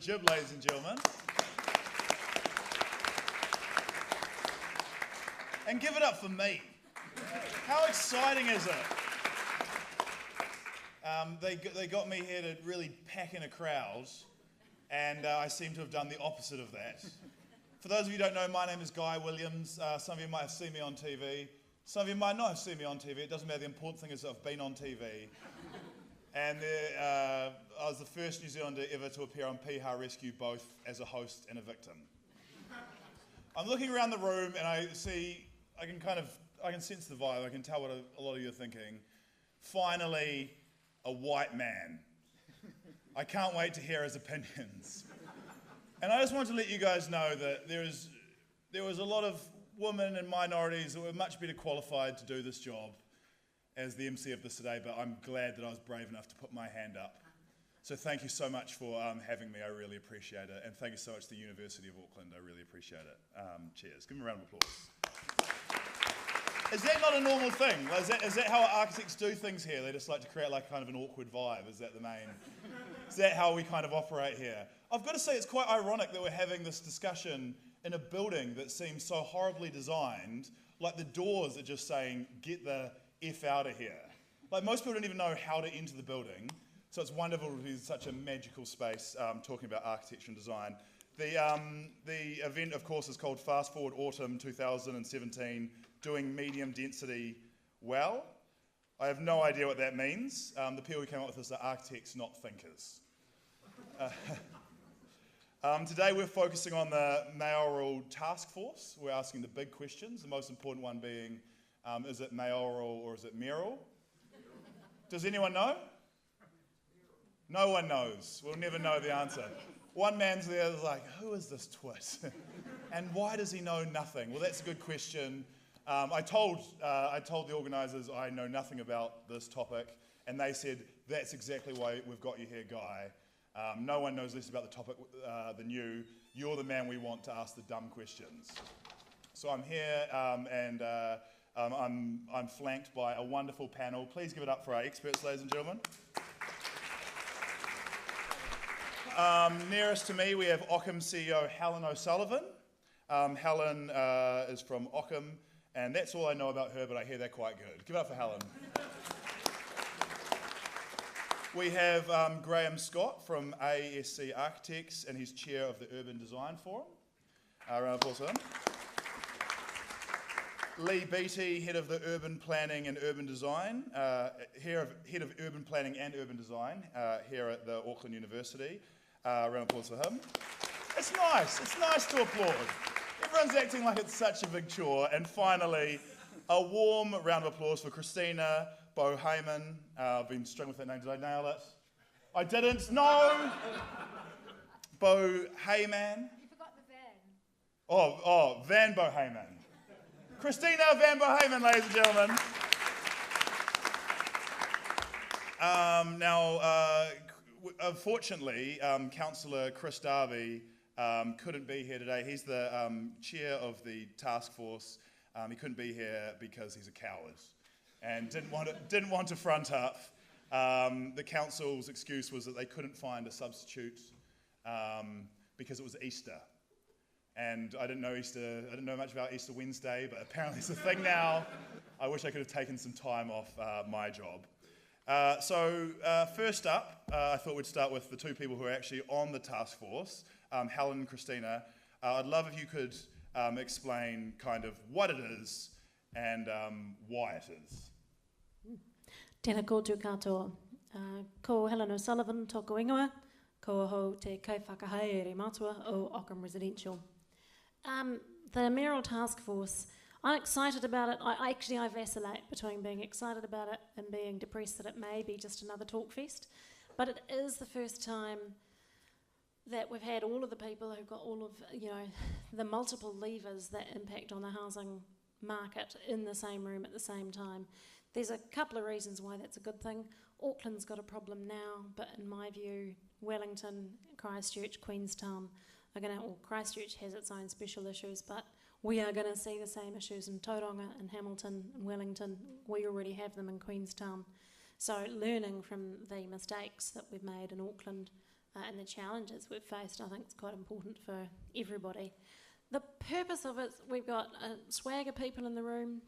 Jib, ladies and gentlemen. And give it up for me. How exciting is it? They got me here to really pack in a crowd, and I seem to have done the opposite of that. For those of you who don't know, my name is Guy Williams. Some of you might have seen me on TV. Some of you might not have seen me on TV. It doesn't matter. The important thing is that I've been on TV. And I was the first New Zealander ever to appear on Piha Rescue, both as a host and a victim. I'm looking around the room and I can sense the vibe. I can tell what a lot of you are thinking. Finally, a white man. I can't wait to hear his opinions. And I just wanted to let you guys know that there was a lot of women and minorities that were much better qualified to do this job as the MC of this today, but I'm glad that I was brave enough to put my hand up. So thank you so much for having me. I really appreciate it. And thank you so much to the University of Auckland. I really appreciate it. Cheers. Give me a round of applause. Is that not a normal thing? Is that how architects do things here? They just like to create like kind of an awkward vibe. Is that how we kind of operate here? I've got to say it's quite ironic that we're having this discussion in a building that seems so horribly designed, like the doors are just saying, get the F out of here. Like most people don't even know how to enter the building, so it's wonderful to be such a magical space talking about architecture and design. The event, of course, is called Fast Forward Autumn 2017, Doing Medium Density Well. I have no idea what that means. The people who came up with this are architects, not thinkers. Today we're focusing on the mayoral task force. We're asking the big questions, the most important one being, is it mayoral or is it mayoral? Does anyone know? No one knows. We'll never know the answer. One man's there is like, who is this twit? And why does he know nothing? Well, that's a good question. I told the organisers I know nothing about this topic, and they said, that's exactly why we've got you here, Guy. No one knows less about the topic than you. You're the man we want to ask the dumb questions. So I'm here, and I'm flanked by a wonderful panel. Please give it up for our experts, ladies and gentlemen. Nearest to me, we have Ockham CEO Helen O'Sullivan. Helen is from Ockham, and that's all I know about her, but I hear they're quite good. Give it up for Helen. We have Graham Scott from ASC Architects, and he's chair of the Urban Design Forum. Round of applause for him. Lee Beattie, head of the Urban Planning and Urban Design, head of Urban Planning and Urban Design here at the Auckland University. Round of applause for him. It's nice to applaud. Everyone's acting like it's such a big chore. And finally, a warm round of applause for Christina Bohayman. I've been struggling with that name. Did I nail it? I didn't. No. Bohayman. You forgot the van. Oh, Van Bohayman. Christina Van Bohayman, ladies and gentlemen. Unfortunately, Councillor Chris Darby couldn't be here today. He's the chair of the task force. He couldn't be here because he's a coward and didn't want to front up. The council's excuse was that they couldn't find a substitute because it was Easter. And I didn't know much about Easter Wednesday, but apparently it's a thing now. I wish I could have taken some time off my job. First up, I thought we'd start with the two people who are actually on the task force, Helen and Christina. I'd love if you could explain kind of what it is and why it is. Tēnā koutou katoa. Ko Helen O'Sullivan, tōku ingoa, ko hou te kaiwhakahaere matua o Ockham Residential. The mayoral task force, I'm excited about it. I vacillate between being excited about it and being depressed that it may be just another talk fest. But it is the first time that we've had all of the people who've got all of, the multiple levers that impact on the housing market in the same room at the same time. There's a couple of reasons why that's a good thing. Auckland's got a problem now, but in my view, Wellington, Christchurch, Queenstown Christchurch has its own special issues, but we are going to see the same issues in Tauranga, in Hamilton, in Wellington. We already have them in Queenstown. So learning from the mistakes that we've made in Auckland and the challenges we've faced, I think it's quite important for everybody. The purpose of it, we've got a swag of people in the room.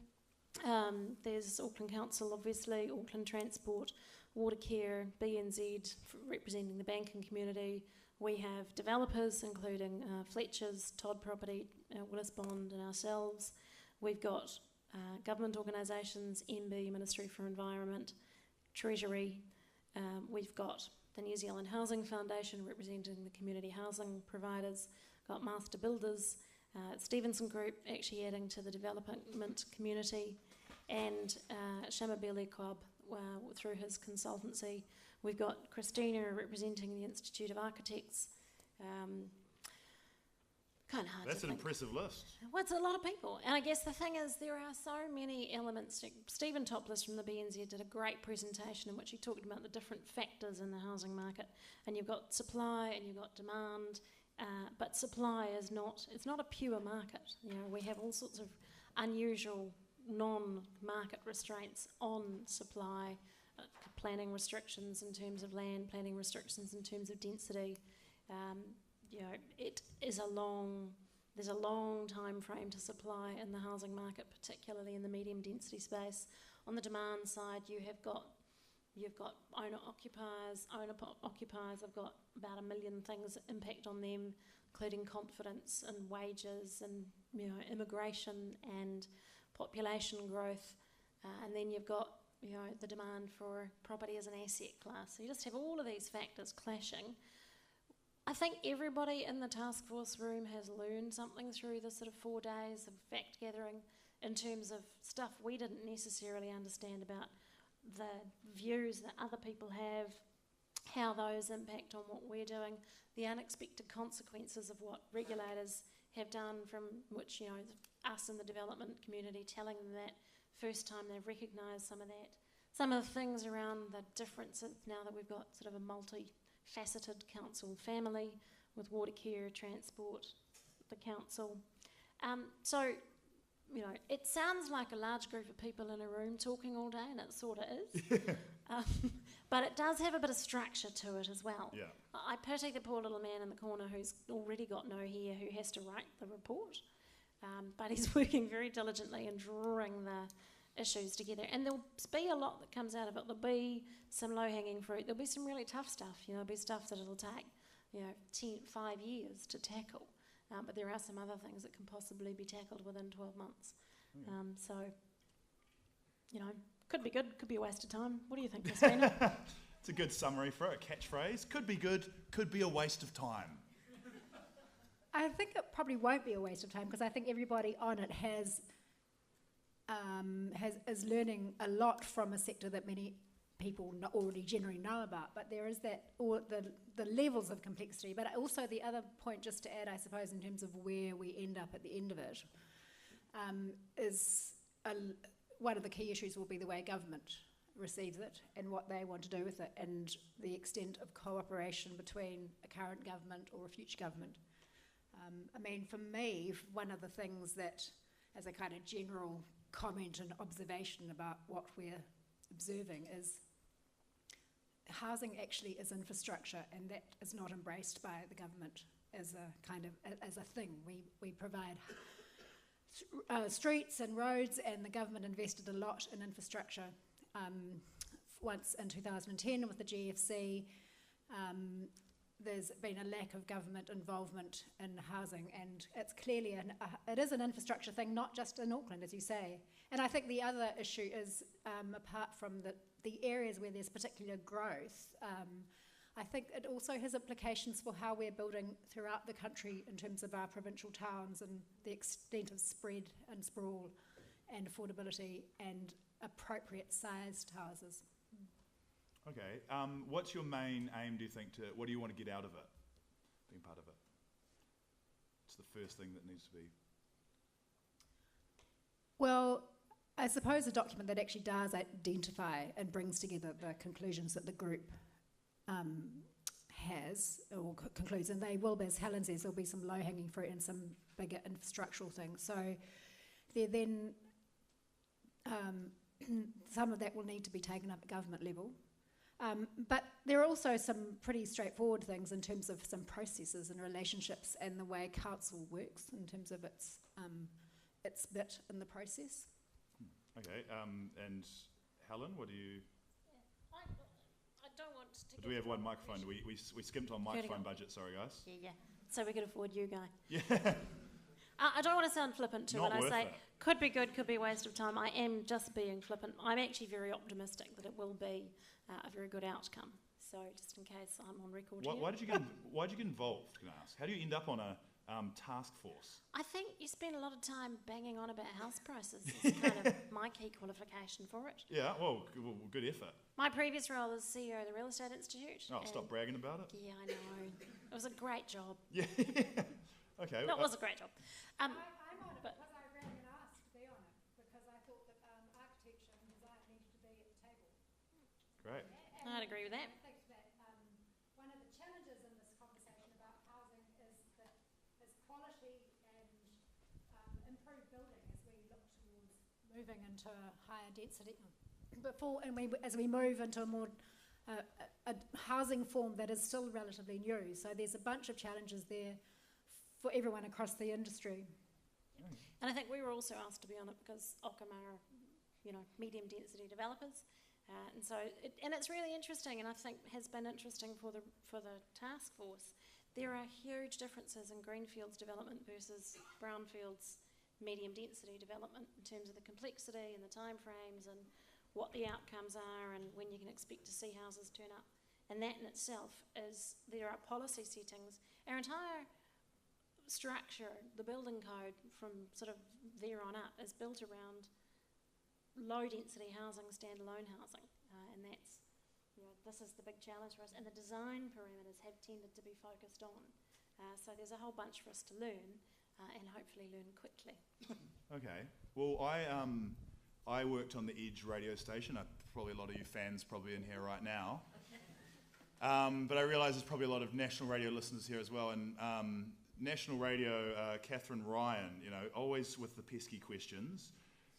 There's Auckland Council, obviously, Auckland Transport, Watercare, BNZ, representing the banking community. We have developers, including Fletcher's, Todd Property, Willis Bond and ourselves. We've got government organisations, MB, Ministry for Environment, Treasury. We've got the New Zealand Housing Foundation, representing the community housing providers, got Master Builders, Stevenson Group, actually adding to the development community, and Shamabeli Club, through his consultancy. We've got Christina representing the Institute of Architects. Kind of hard That's to an think. impressive list. Well, it's a lot of people. And I guess the thing is, there are so many elements. Stephen Topless from the BNZ did a great presentation in which he talked about the different factors in the housing market. And you've got supply and you've got demand, but supply is not, it's not a pure market. You know, we have all sorts of unusual non-market restraints on supply, planning restrictions in terms of land, planning restrictions in terms of density. You know, it is there's a long time frame to supply in the housing market, particularly in the medium density space. On the demand side, you've got owner-occupiers. Owner-occupiers have got about 1 million things that impact on them, including confidence and wages and, you know, immigration and population growth. And then you've got, you know, the demand for property as an asset class. So you just have all of these factors clashing. I think everybody in the task force room has learned something through the sort of 4 days of fact gathering in terms of stuff we didn't necessarily understand about the views that other people have, how those impact on what we're doing, the unexpected consequences of what regulators have done, from which, you know, us in the development community telling them that first time they've recognised some of that. Some of the things around the differences now that we've got sort of a multi-faceted council family with Watercare, Transport, the council. So, you know, it sounds like a large group of people in a room talking all day, and it sort of is. But it does have a bit of structure to it as well. Yeah. I pity the poor little man in the corner who's already got no hair, who has to write the report. But he's working very diligently and drawing the issues together. And there'll be a lot that comes out of it. There'll be some low-hanging fruit. There'll be some really tough stuff. You know, there'll be stuff that it'll take, you know, 5 years to tackle. But there are some other things that can possibly be tackled within 12 months. So, you know, could be good, could be a waste of time. What do you think, Christina? It's a good summary for a catchphrase. Could be good, could be a waste of time. I think it probably won't be a waste of time, because I think everybody on it is learning a lot from a sector that many people already generally know about. But there is that, or the levels of complexity. But also the other point, just to add, I suppose, in terms of where we end up at the end of it, is one of the key issues will be the way government receives it and what they want to do with it, and the extent of cooperation between a current government or a future government. I mean, for me, one of the things that, as a kind of general comment and observation about what we're observing, is housing actually is infrastructure, and that is not embraced by the government as a kind of as a thing. We provide streets and roads, and the government invested a lot in infrastructure. Once in 2010 with the GFC, there's been a lack of government involvement in housing, and it's clearly it is an infrastructure thing, not just in Auckland, as you say. And I think the other issue is, apart from the areas where there's particular growth, I think it also has implications for how we're building throughout the country in terms of our provincial towns and the extent of spread and sprawl and affordability and appropriate sized houses. Okay, what's your main aim, do you think, what do you want to get out of it, being part of it? It's the first thing that needs to be... Well, I suppose a document that actually does identify and brings together the conclusions that the group has, or concludes, and they will be, as Helen says, there'll be some low-hanging fruit and some bigger infrastructural things. So there then, some of that will need to be taken up at government level. But there are also some pretty straightforward things in terms of some processes and relationships and the way council works in terms of its bit in the process. Okay, and Helen, what do you... I don't want to... Do we have one microphone? We skimped on microphone budget, sorry guys. Yeah. So we could afford you, Guy. Yeah. I don't want to sound flippant too when I say it. could be good, could be a waste of time. I am just being flippant. I'm actually very optimistic that it will be a very good outcome. So just in case I'm on record here. Why did you get involved, can I ask? How do you end up on a task force? I think you spend a lot of time banging on about house prices. It's kind of my key qualification for it. Yeah, well, good effort. My previous role as CEO of the Real Estate Institute. Oh, stop bragging about it. Yeah, I know. It was a great job. Yeah. Okay. No, it was a great job. I'm on it because I rang and asked to be on it because I thought that architecture and design needed to be at the table. Great. I'd agree with that. I think that one of the challenges in this conversation about housing is quality and improved building as we look towards moving into higher density. As we move into a more a housing form that is still relatively new, so there's a bunch of challenges there for everyone across the industry. And I think we were also asked to be on it because Ockham are, medium density developers. And it's really interesting, and I think has been interesting for the task force. There are huge differences in greenfields development versus brownfields medium density development in terms of the complexity and the timeframes and what the outcomes are and when you can expect to see houses turn up. And that in itself there are policy settings. Our entire structure, the building code from sort of there on up is built around low density housing, standalone housing, and that's, this is the big challenge for us, and the design parameters have tended to be focused on. So there's a whole bunch for us to learn, and hopefully learn quickly. Okay, well I worked on the Edge radio station. Probably a lot of you fans probably in here right now. But I realise there's probably a lot of national radio listeners here as well, and National Radio, Catherine Ryan, always with the pesky questions.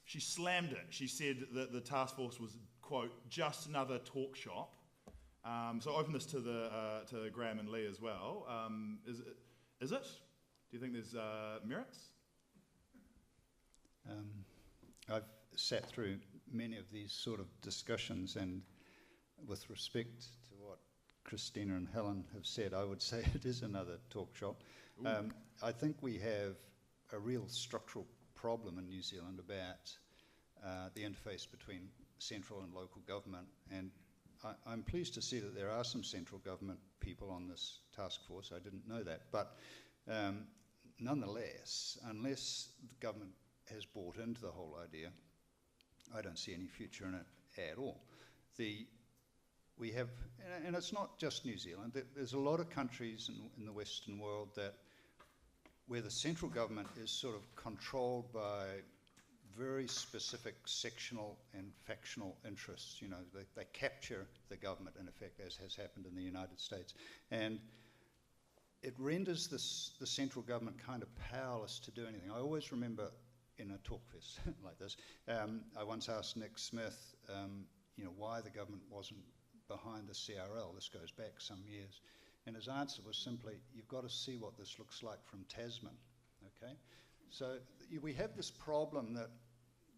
She slammed it. She said that the task force was, quote, just another talk shop. So I open this to Graham and Lee as well. Is it? Do you think there's merits? I've sat through many of these sort of discussions, and with respect to what Christina and Helen have said, I would say it is another talk shop. I think we have a real structural problem in New Zealand about the interface between central and local government, and I'm pleased to see that there are some central government people on this task force. I didn't know that, but nonetheless, unless the government has bought into the whole idea, I don't see any future in it at all. We have, and it's not just New Zealand, there's a lot of countries in the Western world where the central government is sort of controlled by very specific sectional and factional interests. They capture the government, in effect, as has happened in the United States. And it renders the central government kind of powerless to do anything. I always remember in a talk fest like this, I once asked Nick Smith, why the government wasn't behind the CRL. This goes back some years. And his answer was simply, you've got to see what this looks like from Tasman, okay? So we have this problem that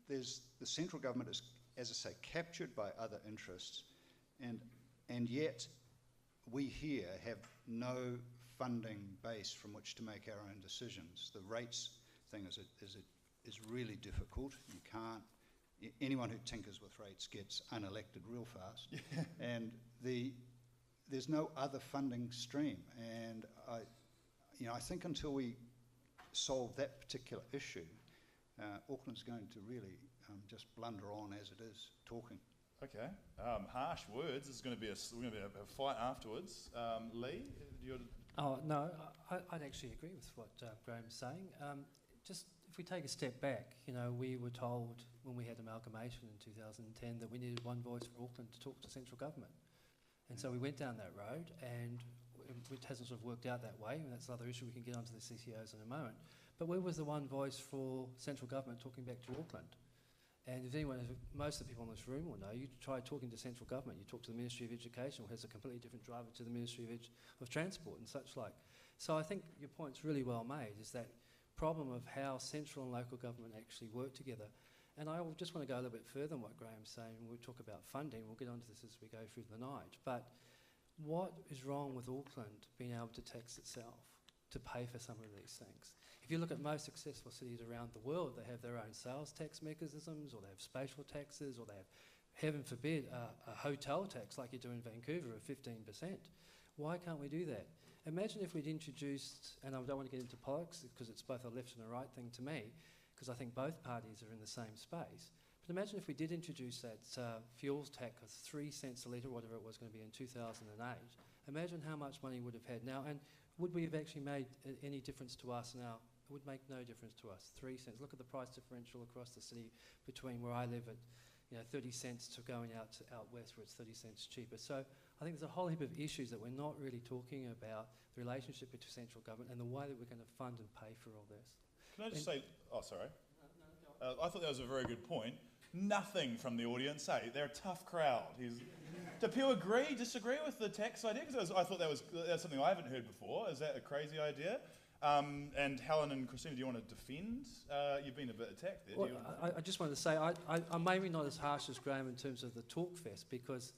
the central government is, as I say, captured by other interests, and yet we here have no funding base from which to make our own decisions. The rates thing is really difficult. You can't, anyone who tinkers with rates gets unelected real fast. And there's no other funding stream, and I think until we solve that particular issue, Auckland's going to really just blunder on as it is, talking. Okay, harsh words. This is going to be a fight afterwards. Lee, do you? Oh no, I'd actually agree with what Graham's saying. Just if we take a step back, we were told when we had amalgamation in 2010 that we needed one voice for Auckland to talk to central government. And so we went down that road, and it hasn't sort of worked out that way, and that's another issue. We can get onto the CCOs in a moment. But where was the one voice for central government talking back to Auckland? And if anyone, most of the people in this room will know, you try talking to central government, you talk to the Ministry of Education, which has a completely different driver to the Ministry of Transport and such like. So I think your point's really well made, is that problem of how central and local government actually work together. And I just want to go a little bit further than what Graham's saying. We'll talk about funding. We'll get onto this as we go through the night. But what is wrong with Auckland being able to tax itself to pay for some of these things? If you look at most successful cities around the world, they have their own sales tax mechanisms, or they have spatial taxes, or they have, heaven forbid, a hotel tax like you do in Vancouver of 15%. Why can't we do that? Imagine if we'd introduced, and I don't want to get into politics because it's both a left and a right thing to me, because I think both parties are in the same space. But imagine if we did introduce that fuels tax of 3 cents a litre, whatever it was going to be in 2008. Imagine how much money we would have had now, and would we have actually made any difference to us now? It would make no difference to us. 3 cents. Look at the price differential across the city between where I live at, 30 cents to going out west where it's 30 cents cheaper. So I think there's a whole heap of issues that we're not really talking about, the relationship between central government and the way that we're going to fund and pay for all this. Can I just say, oh, sorry. I thought that was a very good point. Nothing from the audience say. They're a tough crowd. Do people agree, disagree with the tax idea? Because I thought that's something I haven't heard before. Is that a crazy idea? And Helen and Christina, do you want to defend? You've been a bit attacked there. Well, I just wanted to say, I'm maybe not as harsh as Graham in terms of the talk fest, because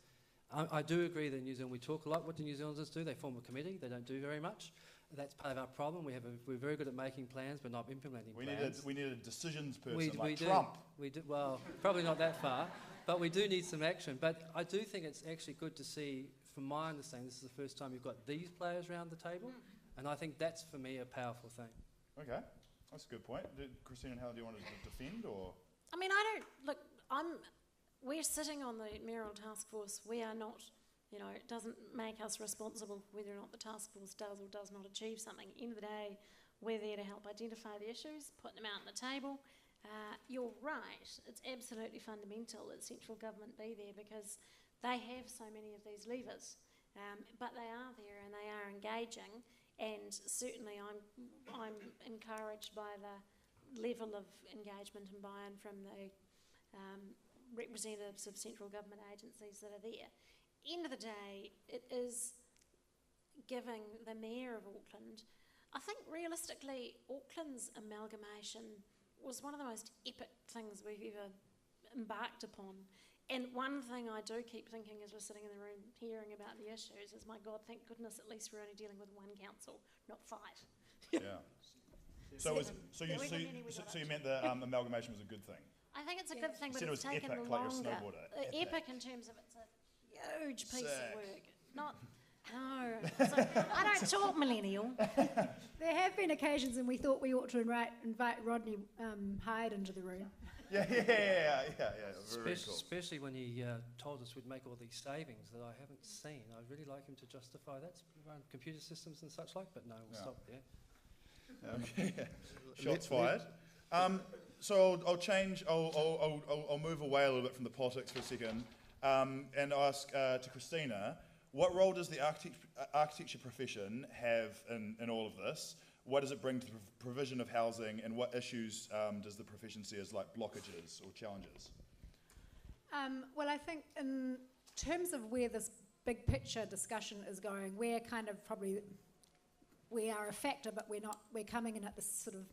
I do agree that in New Zealand we talk a lot. What do New Zealanders do? They form a committee. They don't do very much. That's part of our problem. We're very good at making plans, but not implementing plans. We need a decisions person we Trump. We do. Well, probably not that far, but we do need some action. But I do think it's actually good to see, from my understanding, this is the first time you've got these players around the table, and I think that's, for me, a powerful thing. Okay, that's a good point. Christina and Helen, do you want to defend, or? I mean, we're sitting on the mayoral task force. We are not, it doesn't make us responsible whether or not the task force does or does not achieve something. At the end of the day, we're there to help identify the issues, put them out on the table. You're right, it's absolutely fundamental that central government be there, because they have so many of these levers, but they are there and they are engaging, and certainly I'm encouraged by the level of engagement and buy-in from the representatives of central government agencies that are there. End of the day, it is giving the Mayor of Auckland, I think realistically, Auckland's amalgamation was one of the most epic things we've ever embarked upon. And one thing I do keep thinking as we're sitting in the room hearing about the issues is, my God, thank goodness at least we're only dealing with one council, not 5. Yeah. So you meant the amalgamation was a good thing? I think it's a good thing, but it it's was taken epic, longer. like your snowboarder. Epic in terms of it's a huge piece Sick. of work. No. So, I don't talk millennial. There have been occasions when we thought we ought to invite Rodney Hyde into the room. Yeah. Very cool. Especially when he told us we'd make all these savings that I haven't seen. I'd really like him to justify that around computer systems and such like, but no, we'll stop there. Shots fired. So I'll change. I'll move away a little bit from the politics for a second, and ask to Christina, what role does the architecture profession have in all of this? What does it bring to the provision of housing, and what issues does the profession see as like blockages or challenges? Well, I think in terms of where this big picture discussion is going, we are a factor, but we're coming in at this sort of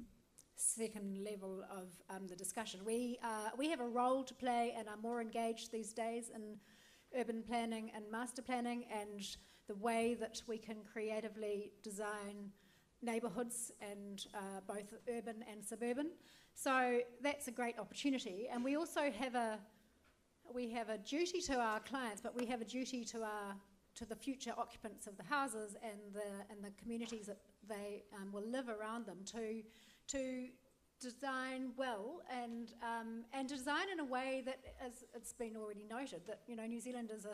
second level of the discussion. We have a role to play and are more engaged these days in urban planning and master planning, and the way that we can creatively design neighbourhoods, and both urban and suburban. So that's a great opportunity, and we also have a duty to our clients, but we have a duty to the future occupants of the houses and the communities that they will live around them to design well and design in a way that, as it's been already noted, that New Zealand is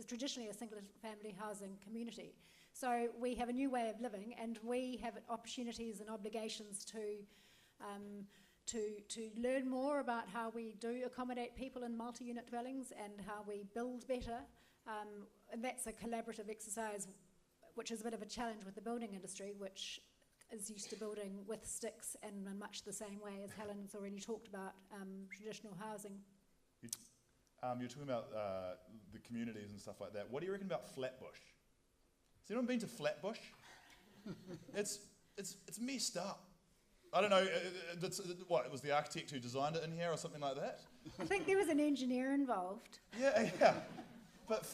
traditionally a single family housing community. So we have a new way of living, and we have opportunities and obligations to learn more about how we do accommodate people in multi-unit dwellings and how we build better. And that's a collaborative exercise, which is a bit of a challenge with the building industry, which is used to building with sticks and in much the same way as Helen's already talked about traditional housing. You're talking about the communities and stuff like that. What do you reckon about Flatbush? Has anyone been to Flatbush? It's messed up. I don't know, what, it was the architect who designed it in here or something like that? I think there was an engineer involved. Yeah. But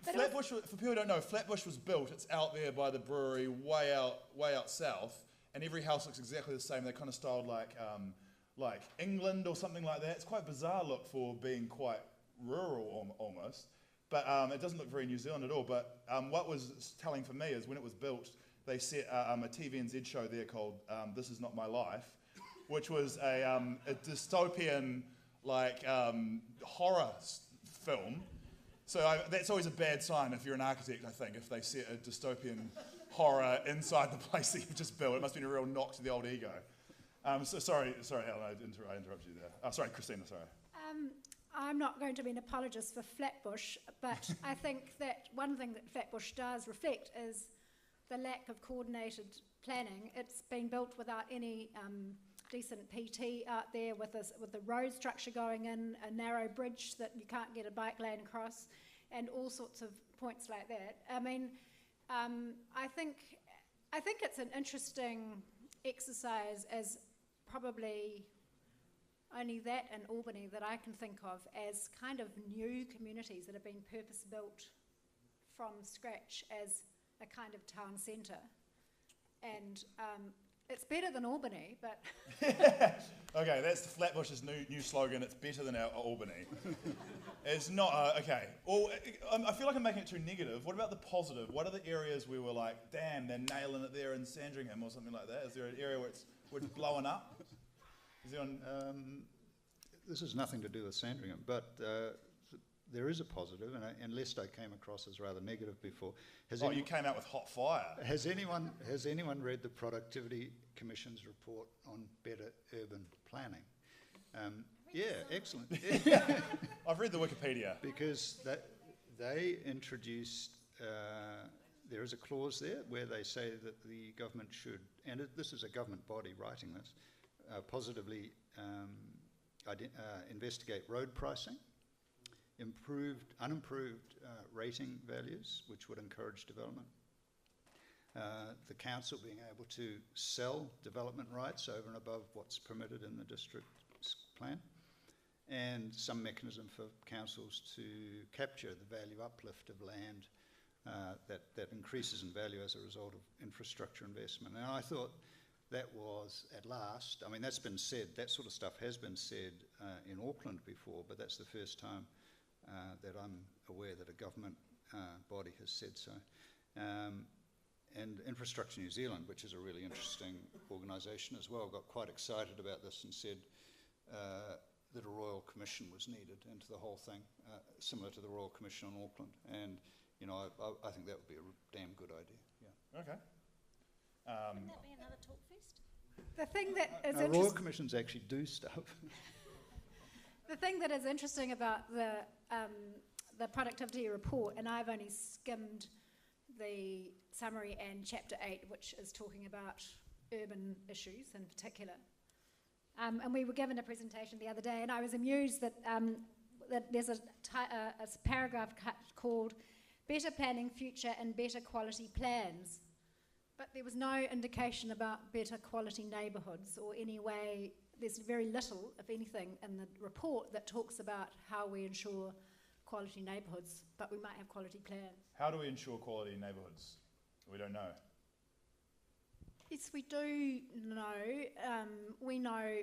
Flatbush, for people who don't know, Flatbush was built, it's out there by the brewery, way out south, and every house looks exactly the same. They're kind of styled like England or something like that. It's quite a bizarre look for being quite rural almost, but it doesn't look very New Zealand at all. But what was telling for me is when it was built, they set a TVNZ show there called This Is Not My Life, which was a dystopian horror film. So that's always a bad sign if you're an architect, I think, if they set a dystopian horror inside the place that you've just built. It must have been a real knock to the old ego. Sorry, Helen, I interrupted you there. Sorry, Christina, sorry. I'm not going to be an apologist for Flatbush, but I think that one thing that Flatbush does reflect is the lack of coordinated planning. It's been built without any decent PT out there with the road structure going in, a narrow bridge that you can't get a bike lane across, and all sorts of points like that. I mean, I think it's an interesting exercise, as probably only that in Albany that I can think of as kind of new communities that have been purpose-built from scratch as a kind of town centre. And it's better than Albany, but... Okay, that's the Flatbush's new slogan, it's better than our Albany. It's not, okay. I feel like I'm making it too negative. What about the positive? What are the areas where we're like, damn, they're nailing it there in Sandringham or something like that? Is there an area where it's blowing up? Is there this has nothing to do with Sandringham, but there is a positive, and lest I came across as rather negative before. You came out with hot fire. Has anyone read the Productivity Commission's report on better urban planning? Yeah, excellent. I've read the Wikipedia. Because they introduced, there is a clause there where they say that the government should, and this is a government body writing this, positively investigate road pricing, unimproved rating values, which would encourage development. The council being able to sell development rights over and above what's permitted in the district plan, and some mechanism for councils to capture the value uplift of land that increases in value as a result of infrastructure investment. And I thought that was, at last, I mean, that's been said, that sort of stuff has been said in Auckland before, but that's the first time that I'm aware that a government body has said so. And Infrastructure New Zealand, which is a really interesting organisation as well, got quite excited about this and said that a Royal Commission was needed into the whole thing, similar to the Royal Commission on Auckland. And, you know, I think that would be a damn good idea, yeah. Okay. Wouldn't that be another talk fest? The thing that is Royal interesting... Commissions actually do stuff. The thing that is interesting about the productivity report, and I've only skimmed the summary and chapter 8, which is talking about urban issues in particular. And we were given a presentation the other day, and I was amused that, that there's a paragraph called Better Planning Future and Better Quality Plans. But there was no indication about better quality neighbourhoods or any way. There's very little, if anything, in the report that talks about how we ensure quality neighbourhoods, but we might have quality plans. How do we ensure quality neighbourhoods? We don't know. Yes, we do know. We know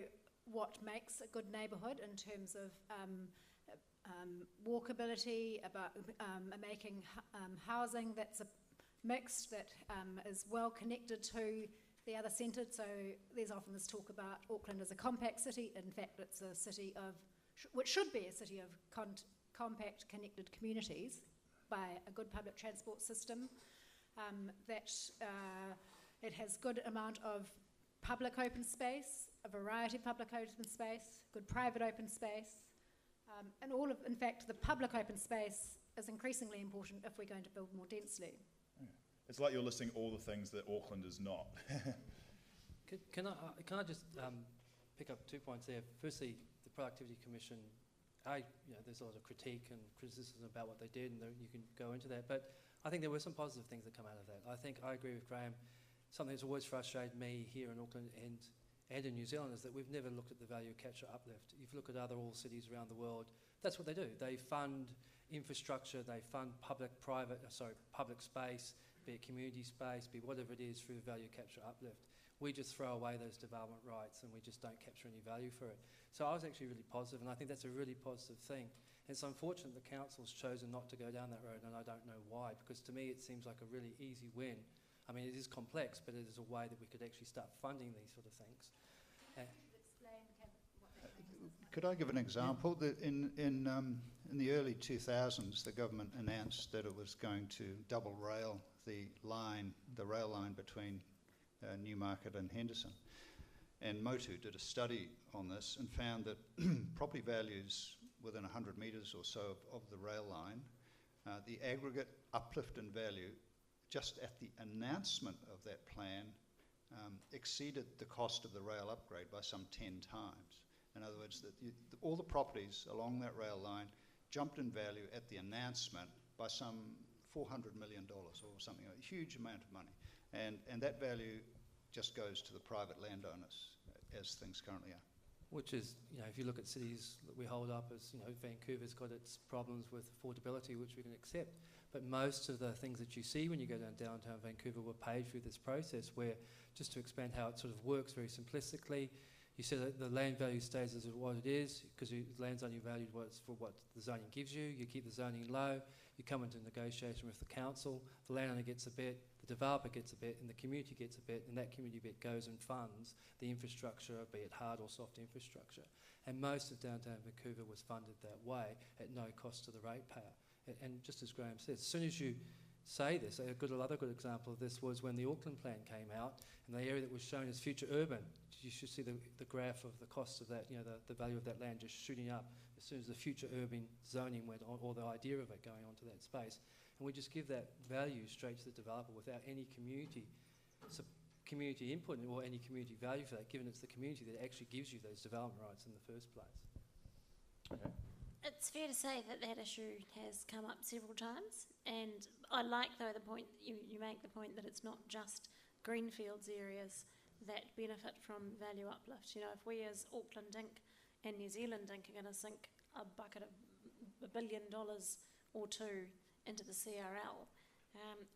what makes a good neighbourhood in terms of walkability, about making housing that's mixed, that is well connected to the other centre. So there's often this talk about Auckland as a compact city. In fact, it's a city of, which should be a city of compact connected communities by a good public transport system, that it has good amount of public open space, a variety of public open space, good private open space, and all of, in fact, the public open space is increasingly important if we're going to build more densely. It's like you're listing all the things that Auckland is not. Can I just pick up 2 points there? Firstly, the Productivity Commission, there's a lot of critique and criticism about what they did, and you can go into that, but I think there were some positive things that come out of that. I think I agree with Graham. Something that's always frustrated me here in Auckland and in New Zealand is that we've never looked at the value capture uplift. If you look at other all cities around the world, that's what they do. They fund infrastructure, they fund public space, be it community space, be whatever it is, through the value capture uplift. We just throw away those development rights and we just don't capture any value for it. So I was actually really positive, and I think that's a really positive thing. It's unfortunate the council's chosen not to go down that road, and I don't know why, because to me it seems like a really easy win. I mean, it is complex, but it is a way that we could actually start funding these sort of things. Could I give an example? In the early 2000s, the government announced that it was going to double rail the rail line between Newmarket and Henderson. And Motu did a study on this and found that property values within 100 metres or so of the rail line, the aggregate uplift in value just at the announcement of that plan exceeded the cost of the rail upgrade by some 10 times. In other words, all the properties along that rail line jumped in value at the announcement by some $400 million or something, a huge amount of money. And that value just goes to the private landowners as things currently are. Which is, if you look at cities that we hold up as, Vancouver's got its problems with affordability, which we can accept. But most of the things that you see when you go down downtown Vancouver were paid through this process where, just to expand how it sort of works very simplistically, you say that the land value stays as what it is because land's only valued for what the zoning gives you. You keep the zoning low, you come into negotiation with the council, the landowner gets a bit, the developer gets a bit, and the community gets a bit, and that community bit goes and funds the infrastructure, be it hard or soft infrastructure. And most of downtown Vancouver was funded that way at no cost to the ratepayer. And just as Graham says, as soon as you say this, another good example of this was when the Auckland plan came out, and the area that was shown as future urban, you should see the graph of the cost of that, the value of that land just shooting up as soon as the future urban zoning went on, or the idea of it going onto that space. And we just give that value straight to the developer without any community input or any community value for that, given it's the community that actually gives you those development rights in the first place. Okay. It's fair to say that issue has come up several times, and I like, though, the point you make, the point that it's not just greenfields areas that benefit from value uplift. If we as Auckland Inc. and New Zealand Inc. are going to sink a bucket of $1 billion or two into the CRL,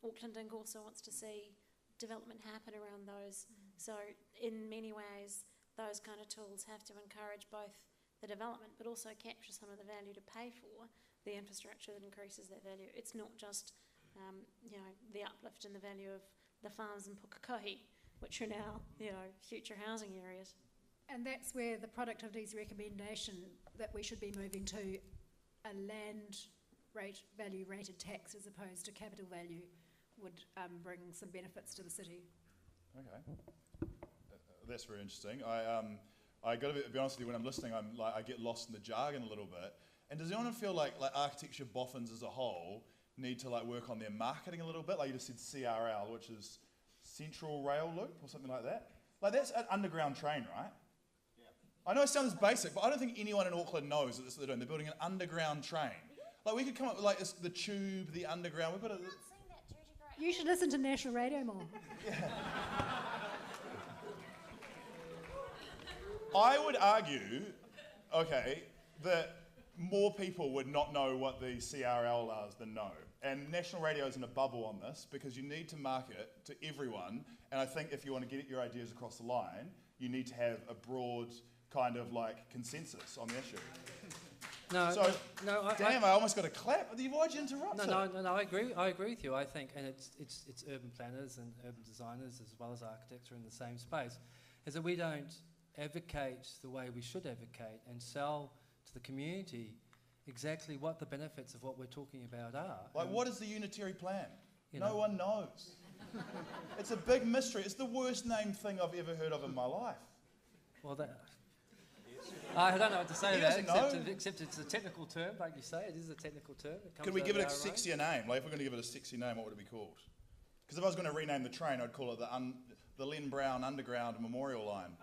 Auckland Inc. also wants to see development happen around those. So in many ways, those kind of tools have to encourage both the development, but also capture some of the value to pay for the infrastructure that increases that value. It's not just, the uplift in the value of the farms in Pukekohe, which are now, future housing areas. And that's where the Productivity's recommendation that we should be moving to a land value rated tax as opposed to capital value would bring some benefits to the city. Okay. That's very interesting. I got to be honest with you, when I'm listening, I get lost in the jargon a little bit. And does anyone feel like architecture boffins as a whole need to work on their marketing a little bit? Like you just said CRL, which is Central Rail Loop or something like that. That's an underground train, right? Yeah. I know it sounds basic, but I don't think anyone in Auckland knows that that's what they're doing. They're building an underground train. We could come up with the tube, the underground. We've got You should listen to National Radio more. Yeah. I would argue, that more people would not know what the CRL is than know. And National Radio is in a bubble on this because you need to market to everyone. And I think if you want to get your ideas across the line, you need to have a broad kind of consensus on the issue. I almost got a clap. Why'd you interrupt? No, I agree with you. I think, and it's urban planners and urban designers as well as architects are in the same space, is that we don't advocate the way we should advocate and sell to the community exactly what the benefits of what we're talking about are. What is the unitary plan? No one knows. It's a big mystery. It's the worst named thing I've ever heard of in my life. Well, I don't know what to say to that, except it's a technical term, like you say. It is a technical term. Could we give it a sexier name? If we're going to give it a sexy name, what would it be called? Because if I was going to rename the train, I'd call it the Len Brown Underground Memorial Line.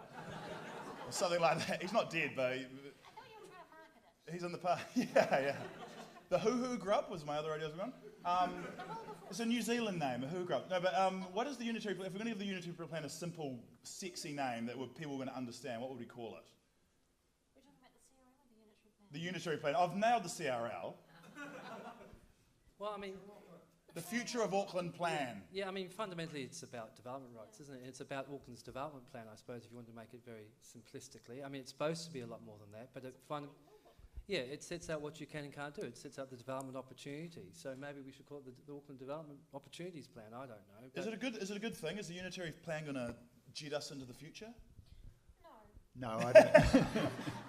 Or something like that. He's not dead, but I thought you were trying to market it. he's in the park. Yeah. The Hoo Hoo Grub was my other idea as well. It's a New Zealand name, a Hoo Grub. No, but what is the unitary plan? If we're going to give the unitary plan a simple, sexy name that people were going to understand, what would we call it? We're talking about the CRL or the unitary plan? The unitary plan. I've nailed the CRL. Well, I mean, The future of Auckland plan. yeah, I mean, fundamentally it's about development rights, isn't it? It's about Auckland's development plan, I suppose, if you want to make it very simplistically. I mean, it's supposed to be a lot more than that, but it sets out what you can and can't do. It sets out the development opportunities. So maybe we should call it the Auckland Development Opportunities Plan. I don't know. Is it a good thing? Is the unitary plan going to jet us into the future? No. No, I don't.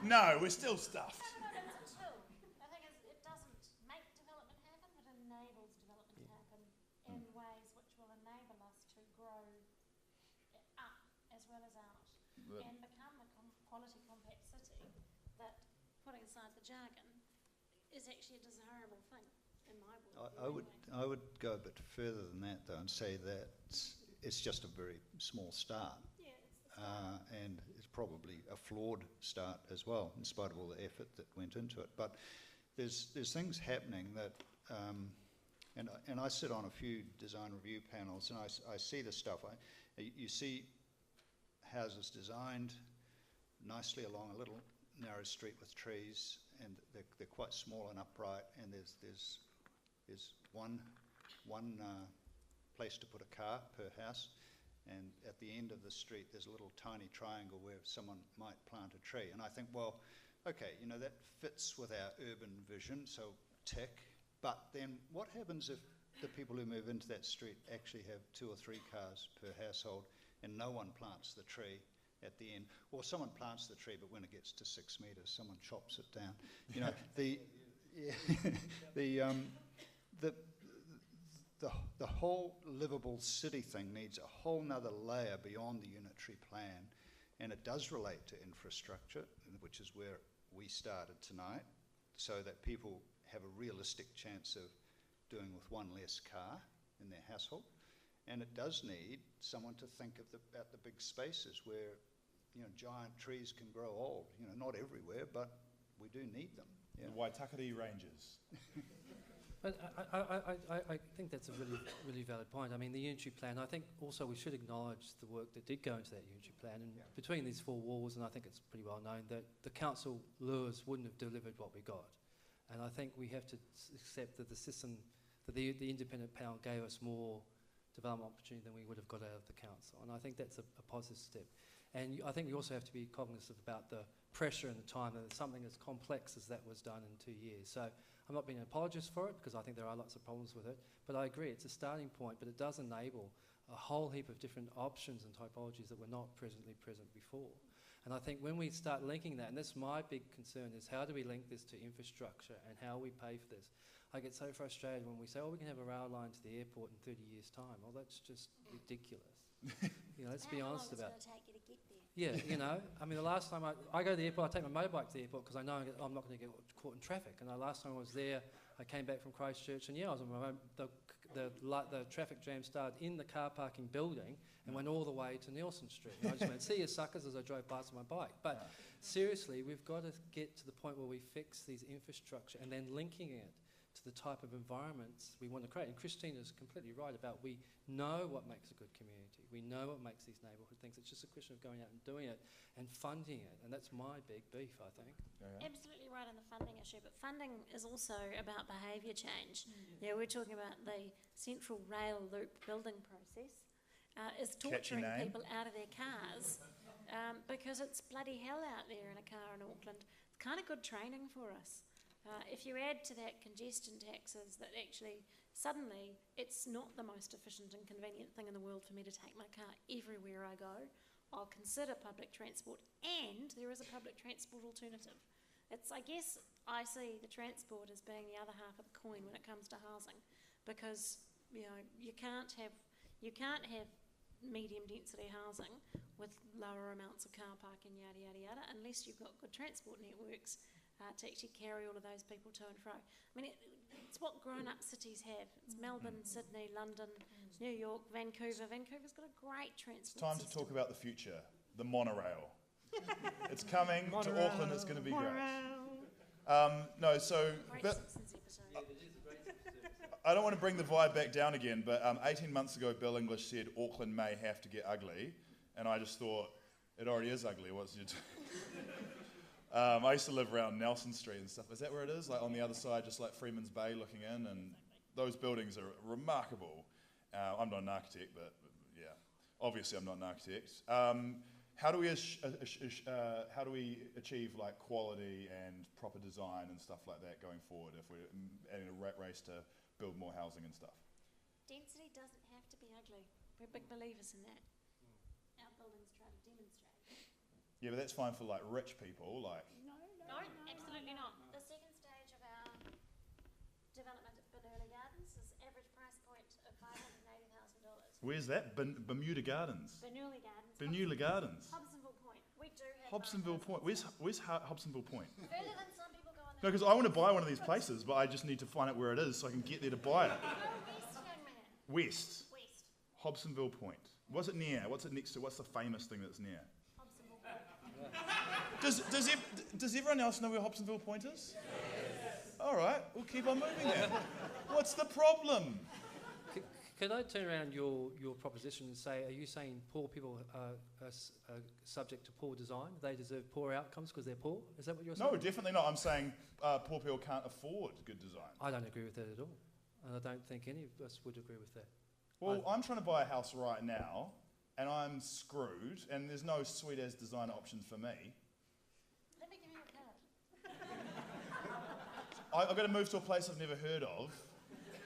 No, we're still stuffed. No, it's a tool. I think it doesn't make development happen, but it enables development to happen in ways which will enable us to grow up as well as out and become the quality compact city that, putting aside the jargon, is actually a desirable thing in my world. I would go a bit further than that, though, and say that it's just a very small start. Yeah, it's And it's probably a flawed start as well, in spite of all the effort that went into it. But there's things happening that, and I sit on a few design review panels, and I see this stuff. You see houses designed nicely along a little narrow street with trees, and they're quite small and upright, and there's one place to put a car per house. And at the end of the street, there's a little tiny triangle where someone might plant a tree. And I think, well, okay, that fits with our urban vision, so tick. But then what happens if the people who move into that street actually have 2 or 3 cars per household and no one plants the tree at the end? Or someone plants the tree, but when it gets to 6 metres, someone chops it down. The whole livable city thing needs a whole nother layer beyond the unitary plan, and it does relate to infrastructure, which is where we started tonight, so that people have a realistic chance of doing with one less car in their household. And it does need someone to think about the big spaces where giant trees can grow old. Not everywhere, but we do need them. Yeah. The Waitakere Rangers. But I think that's a really, really valid point. I mean, the unitary plan, I think also we should acknowledge the work that did go into that unitary plan. And between these 4 walls, and I think it's pretty well known, that the council lures wouldn't have delivered what we got. And I think we have to accept that the system, that the independent panel gave us more development opportunity than we would have got out of the council. And I think that's a positive step. And I think we also have to be cognizant about the pressure and the time, that something as complex as that was done in 2 years. So I'm not being an apologist for it, because I think there are lots of problems with it, but I agree, it's a starting point, but it does enable a whole heap of different options and typologies that were not present before. And I think when we start linking that, and that's my big concern, is how do we link this to infrastructure and how we pay for this? I get so frustrated when we say, we can have a rail line to the airport in 30 years' time. Well, that's just ridiculous. Let's be honest about it. How long is it going to take you to get there? Yeah, I mean, the last time I go to the airport, I take my motorbike to the airport because I know I'm not going to get caught in traffic. And the last time I was there, I came back from Christchurch, and I was on my own. The traffic jam started in the car parking building and went all the way to Nelson Street. And I just went, see you suckers, as I drove past on my bike. But seriously, we've got to get to the point where we fix these infrastructure and then linking it to the type of environments we want to create. And Christine is completely right about, we know what makes a good community. We know what makes these neighbourhood things. It's just a question of going out and doing it and funding it. And that's my big beef, I think. Absolutely right on the funding issue, but funding is also about behaviour change. We're talking about the central rail loop building process is torturing people out of their cars because it's bloody hell out there in a car in Auckland. It's kind of good training for us. If you add to that congestion taxes, that actually suddenly it's not the most efficient and convenient thing in the world for me to take my car everywhere I go, I'll consider public transport, and there is a public transport alternative. I guess I see the transport as being the other half of the coin when it comes to housing, because you can't have medium density housing with lower amounts of car parking, yada yada yada, unless you've got good transport networks to actually carry all of those people to and fro. I mean, it's what grown-up cities have. It's Melbourne, Sydney, London, New York, Vancouver. Vancouver's got a great It's transport time to system. talk about the future. The monorail. It's coming to Auckland. It's going to be great. No, so Great but Simpsons episode. I don't want to bring the vibe back down again, but 18 months ago, Bill English said Auckland may have to get ugly, and I just thought, it already is ugly. What's you I used to live around Nelson Street and stuff. Is that where it is? Like on the other side, just like Freeman's Bay looking in, and those buildings are remarkable. I'm not an architect, but yeah, obviously I'm not an architect. How do we achieve like quality and proper design and stuff like that going forward if we're in a rat race to build more housing and stuff? Density doesn't have to be ugly. We're big believers in that. Our buildings try to demonstrate. Yeah, but that's fine for like rich people, like. No, absolutely not. The second stage of our development at Bernoulli Gardens is average price point of $580,000. Where's that? Bermuda Gardens. Bernoulli Gardens. Bermuda Gardens. Hobsonville Point. We do have Hobsonville Point. Where's Hobsonville Point? further than some people go on No, because I want to buy one of these places, but I just need to find out where it is so I can get there to buy it. Go west, young man. West. West. Hobsonville Point. What's it near? What's it next to? What's the famous thing that's near? Hobsonville Point. Does everyone else know where Hobsonville Point is? Yes. All right, we'll keep on moving then. What's the problem? Could I turn around your proposition and say, are you saying poor people are subject to poor design? They deserve poor outcomes because they're poor? Is that what you're saying? No, definitely not. I'm saying poor people can't afford good design. I don't agree with that at all. And I don't think any of us would agree with that. Well, I'm trying to buy a house right now, and I'm screwed, and there's no sweet as design options for me. Let me give you a card. I've got to move to a place I've never heard of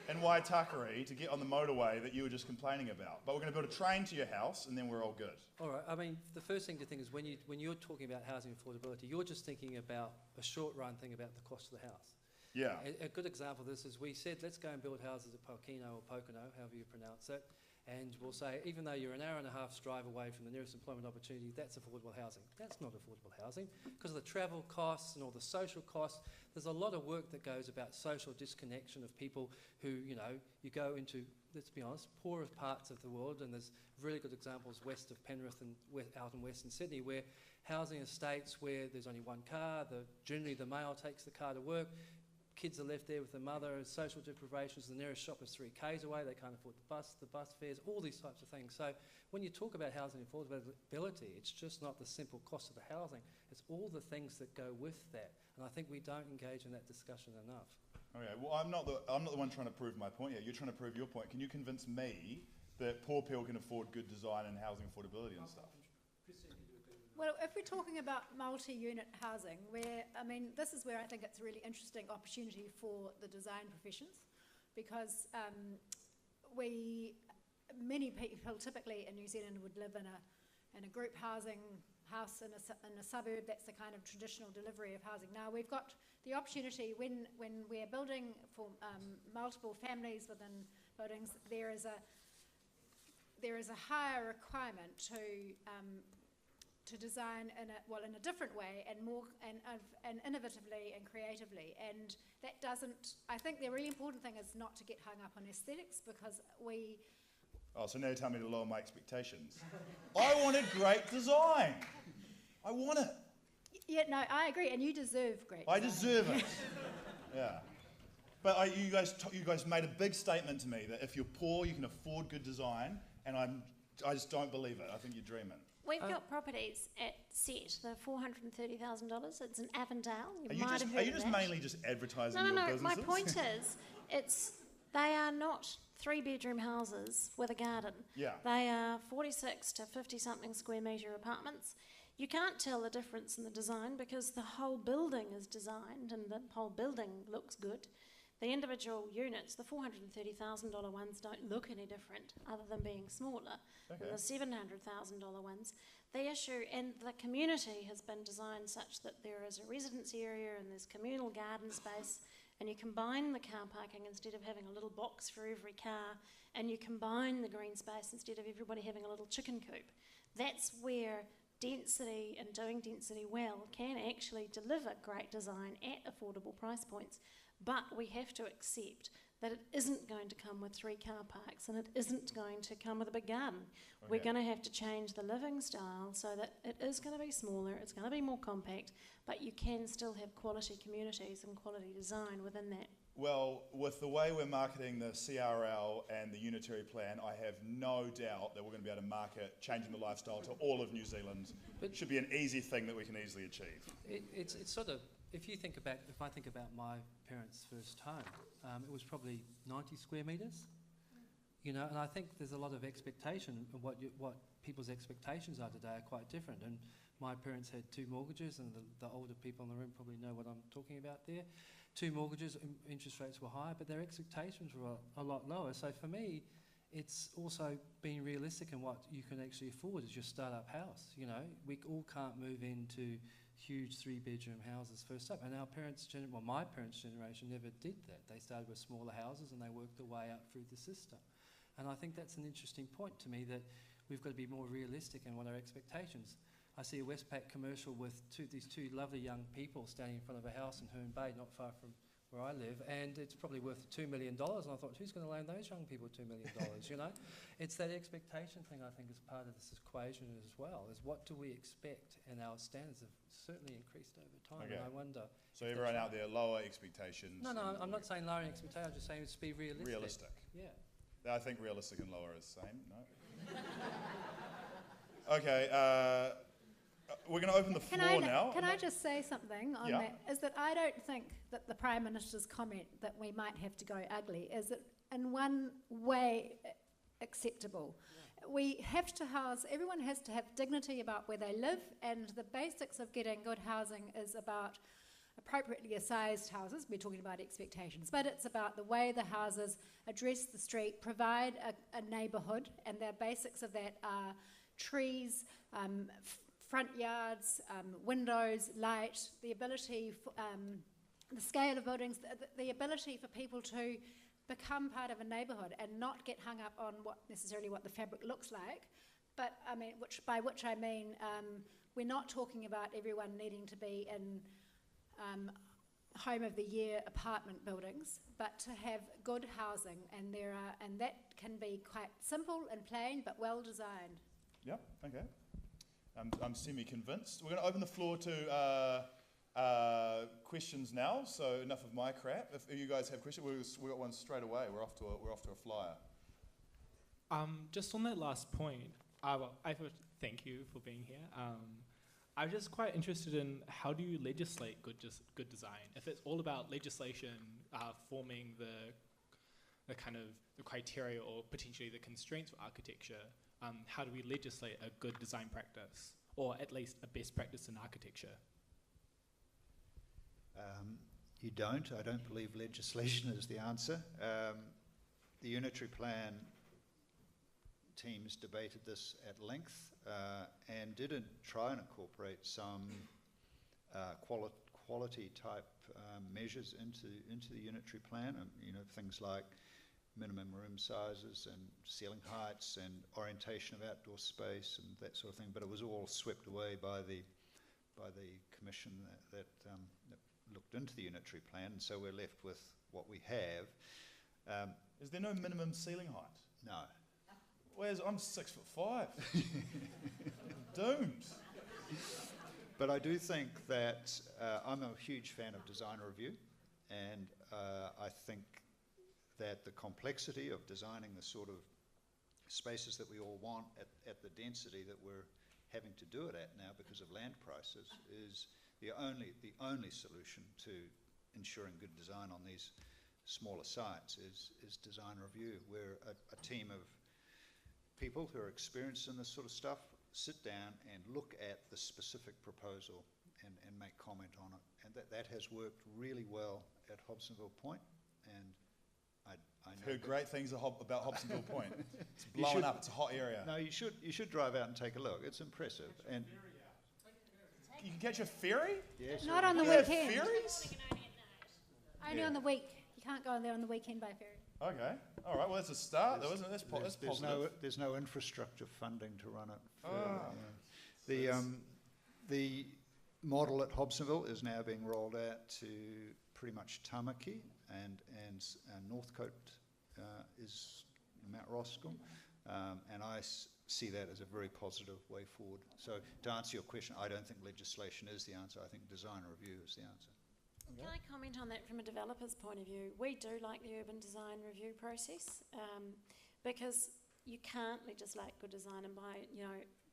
in Waitakere to get on the motorway that you were just complaining about. But we're going to build a train to your house, and then we're all good. All right. I mean, the first thing to think is when you're talking about housing affordability, you're just thinking about a short-run thing about the cost of the house. Yeah. A good example of this is we said, let's go and build houses at Pokeno or Pocono, however you pronounce it, and we'll say, even though you're an hour and a half's drive away from the nearest employment opportunity, that's affordable housing. That's not affordable housing because of the travel costs and all the social costs. There's a lot of work that goes about social disconnection of people who, you go into, let's be honest, poorer parts of the world, and there's really good examples west of Penrith and out in Western Sydney where housing estates where there's only one car, generally the male takes the car to work, kids are left there with their mother, social deprivations, the nearest shop is 3 k's away, they can't afford the bus fares, all these types of things. So when you talk about housing affordability, it's just not the simple cost of the housing, it's all the things that go with that. And I think we don't engage in that discussion enough. Okay, well, I'm not the one trying to prove my point yet. You're trying to prove your point. Can you convince me that poor people can afford good design and housing affordability and stuff? Well, if we're talking about multi-unit housing, this is where I think it's a really interesting opportunity for the design professions, because many people typically in New Zealand would live in a group housing house in a suburb. That's the kind of traditional delivery of housing. Now we've got the opportunity when we're building for multiple families within buildings, there is a higher requirement to design in a different way and more and innovatively and creatively, and that doesn't. I think the really important thing is not to get hung up on aesthetics, because Oh, so now you're telling me to lower my expectations. I wanted great design. I want it. Yeah, no, I agree, and you deserve great I design. deserve it. Yeah. But you guys made a big statement to me that if you're poor, you can afford good design, and I just don't believe it. I think you're dreaming. We've got properties at Set, they're $430,000. It's in Avondale. Are you just mainly just advertising your businesses? My point is, they are not 3-bedroom houses with a garden. Yeah. They are 46 to 50-something square metre apartments. You can't tell the difference in the design because the whole building is designed and the whole building looks good. The individual units, the $430,000 ones, don't look any different other than being smaller than the $700,000 ones. The issue, and the community has been designed such that there is a residence area and there's communal garden space, and you combine the car parking instead of having a little box for every car, and you combine the green space instead of everybody having a little chicken coop. That's where density and doing density well can actually deliver great design at affordable price points, but we have to accept that it isn't going to come with 3 car parks and it isn't going to come with a big garden. Okay. We're going to have to change the living style so that it is going to be smaller, it's going to be more compact, but you can still have quality communities and quality design within that. Well, with the way we're marketing the CRL and the unitary plan, I have no doubt that we're going to be able to market changing the lifestyle to all of New Zealand. It should be an easy thing that we can easily achieve. It's sort of, if I think about my parents' first home, it was probably 90 square metres, you know, and I think there's a lot of expectation of what people's expectations are today are quite different. And my parents had 2 mortgages, and the older people in the room probably know what I'm talking about there. 2 mortgages, interest rates were higher, but their expectations were a lot lower. So for me, it's also being realistic in what you can actually afford as your start-up house. You know, we all can't move into huge 3-bedroom houses first up. And our my parents' generation never did that. They started with smaller houses and they worked their way up through the system. And I think that's an interesting point to me, that we've got to be more realistic in what our expectations. I see a Westpac commercial with these two lovely young people standing in front of a house in Herne Bay, not far from where I live, and it's probably worth $2 million. And I thought, who's going to loan those young people $2 million? You know, it's that expectation thing. I think is part of this equation as well. Is what do we expect? And our standards have certainly increased over time. Okay. And I wonder. So everyone out there, lower expectations. No, I'm not saying lowering expectations. I'm just saying it's be realistic. Realistic. Yeah. I think realistic and lower is the same. No. Okay. We're going to open the floor now. Can I just say something on that? Is that I don't think that the Prime Minister's comment that we might have to go ugly is it in one way acceptable. Yeah. We have to house, everyone has to have dignity about where they live, and the basics of getting good housing is about appropriately sized houses. We're talking about expectations, but it's about the way the houses address the street, provide a neighbourhood, and the basics of that are trees, front yards, windows, light, the ability, the scale of buildings, the ability for people to become part of a neighbourhood and not get hung up on what the fabric looks like. But I mean, by which I mean, we're not talking about everyone needing to be in home of the year apartment buildings, but to have good housing, and that can be quite simple and plain, but well designed. Yep. Okay. I'm semi-convinced. We're going to open the floor to questions now. So enough of my crap. If you guys have questions, we got one straight away. We're off to a flyer. Just on that last point, I thank you for being here. I'm just quite interested in how do you legislate good design? If it's all about legislation forming the kind of the criteria or potentially the constraints for architecture. How do we legislate a good design practice, or at least a best practice in architecture? You don't. I don't believe legislation is the answer. The unitary plan teams debated this at length and did try and incorporate some quality type measures into the unitary plan. Things like minimum room sizes and ceiling heights and orientation of outdoor space and that sort of thing, but it was all swept away by the commission that looked into the unitary plan, and so we're left with what we have. Is there no minimum ceiling height? No. Whereas I'm 6'5". Doomed. But I do think that I'm a huge fan of design review, and I think that the complexity of designing the sort of spaces that we all want at the density that we're having to do it at now because of land prices is the only solution to ensuring good design on these smaller sites is design review, where a team of people who are experienced in this sort of stuff sit down and look at the specific proposal and make comment on it. And that has worked really well at Hobsonville Point, and I know heard great things about Hobsonville Point. It's blowing up. It's a hot area. No, you should drive out and take a look. It's impressive. And you can catch a ferry? yes, Not on the You have weekend. ferries? Only on the week. You can't go on there on the weekend by ferry. Okay. All right. Well, that's a start, though, isn't it? That's positive. there's no infrastructure funding to run it. The model at Hobsonville is now being rolled out to pretty much Tamaki and Northcote is Mount Roskill, and I see that as a very positive way forward. So to answer your question, I don't think legislation is the answer. I think design review is the answer. Can I comment on that from a developer's point of view? We do like the urban design review process because you can't legislate good design and by,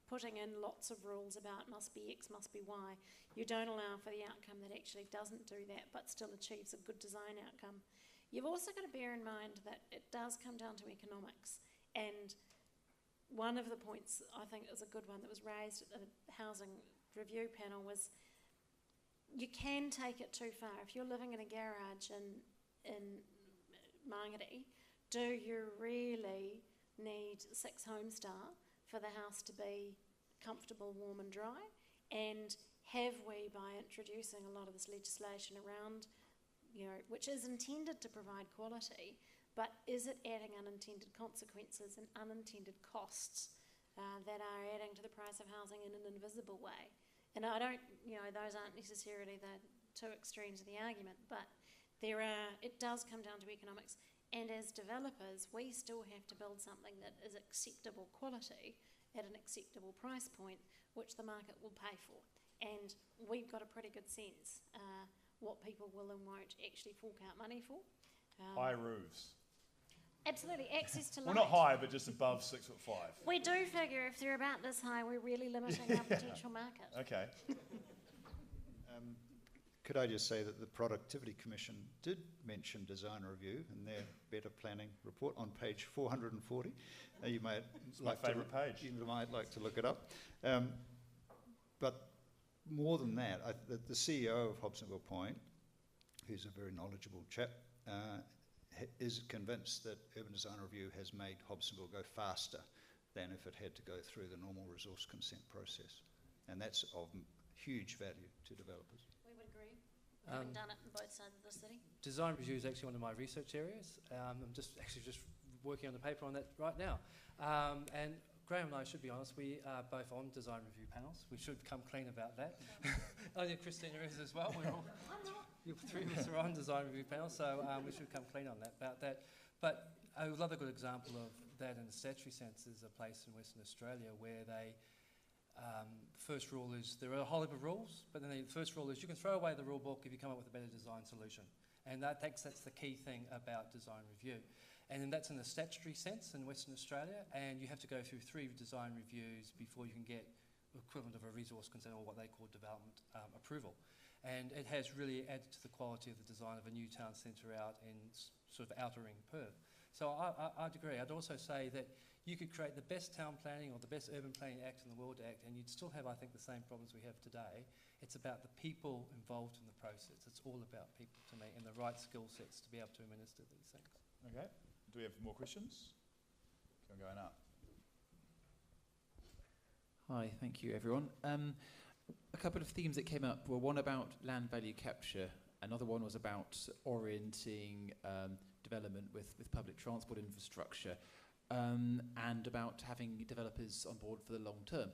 putting in lots of rules about must be X, must be Y. You don't allow for the outcome that actually doesn't do that but still achieves a good design outcome. You've also got to bear in mind that it does come down to economics, and one of the points I think is a good one that was raised at the housing review panel was you can take it too far. If you're living in a garage in Mangere, do you really need 6 Homestar for the house to be comfortable, warm and dry? And have we, by introducing a lot of this legislation around, which is intended to provide quality, but is it adding unintended consequences and unintended costs that are adding to the price of housing in an invisible way? And I don't, those aren't necessarily the two extremes of the argument, but it does come down to economics. And as developers, we still have to build something that is acceptable quality at an acceptable price point, which the market will pay for. And we've got a pretty good sense what people will and won't actually fork out money for. High roofs. Absolutely, access to light. Well, not high, but just above 6'5". We do figure if they're about this high, we're really limiting our potential market. Okay. Could I just say that the Productivity Commission did mention design review in their better planning report on page 440. You might it's my favourite page. You might like to look it up. But more than that, the CEO of Hobsonville Point, who's a very knowledgeable chap, is convinced that urban design review has made Hobsonville go faster than if it had to go through the normal resource consent process. And that's of huge value to developers. We would agree. Having done it on both sides of the city. Design review is actually one of my research areas. I'm just working on a paper on that right now. And Graham and I, should be honest, we are both on design review panels. We should come clean about that. I think Christina is as well. We're all, you 3 of us are on design review panels, so we should come clean on that about that. But another good example of that in a statutory sense is a place in Western Australia where they first rule is there are a whole heap of rules, but then the first rule is you can throw away the rule book if you come up with a better design solution. And that's the key thing about design review. And then that's in a statutory sense in Western Australia, and you have to go through 3 design reviews before you can get the equivalent of a resource consent or what they call development approval. And it has really added to the quality of the design of a new town centre out in sort of outer ring Perth. So I'd agree. I'd also say that you could create the best town planning or the best urban planning act in the world act, and you'd still have, I think, the same problems we have today. It's about the people involved in the process. It's all about people to me and the right skill sets to be able to administer these things. Okay. Do we have more questions? Keep on going up. Hi, thank you everyone. A couple of themes that came up were one about land value capture, another one was about orienting development with public transport infrastructure, and about having developers on board for the long term.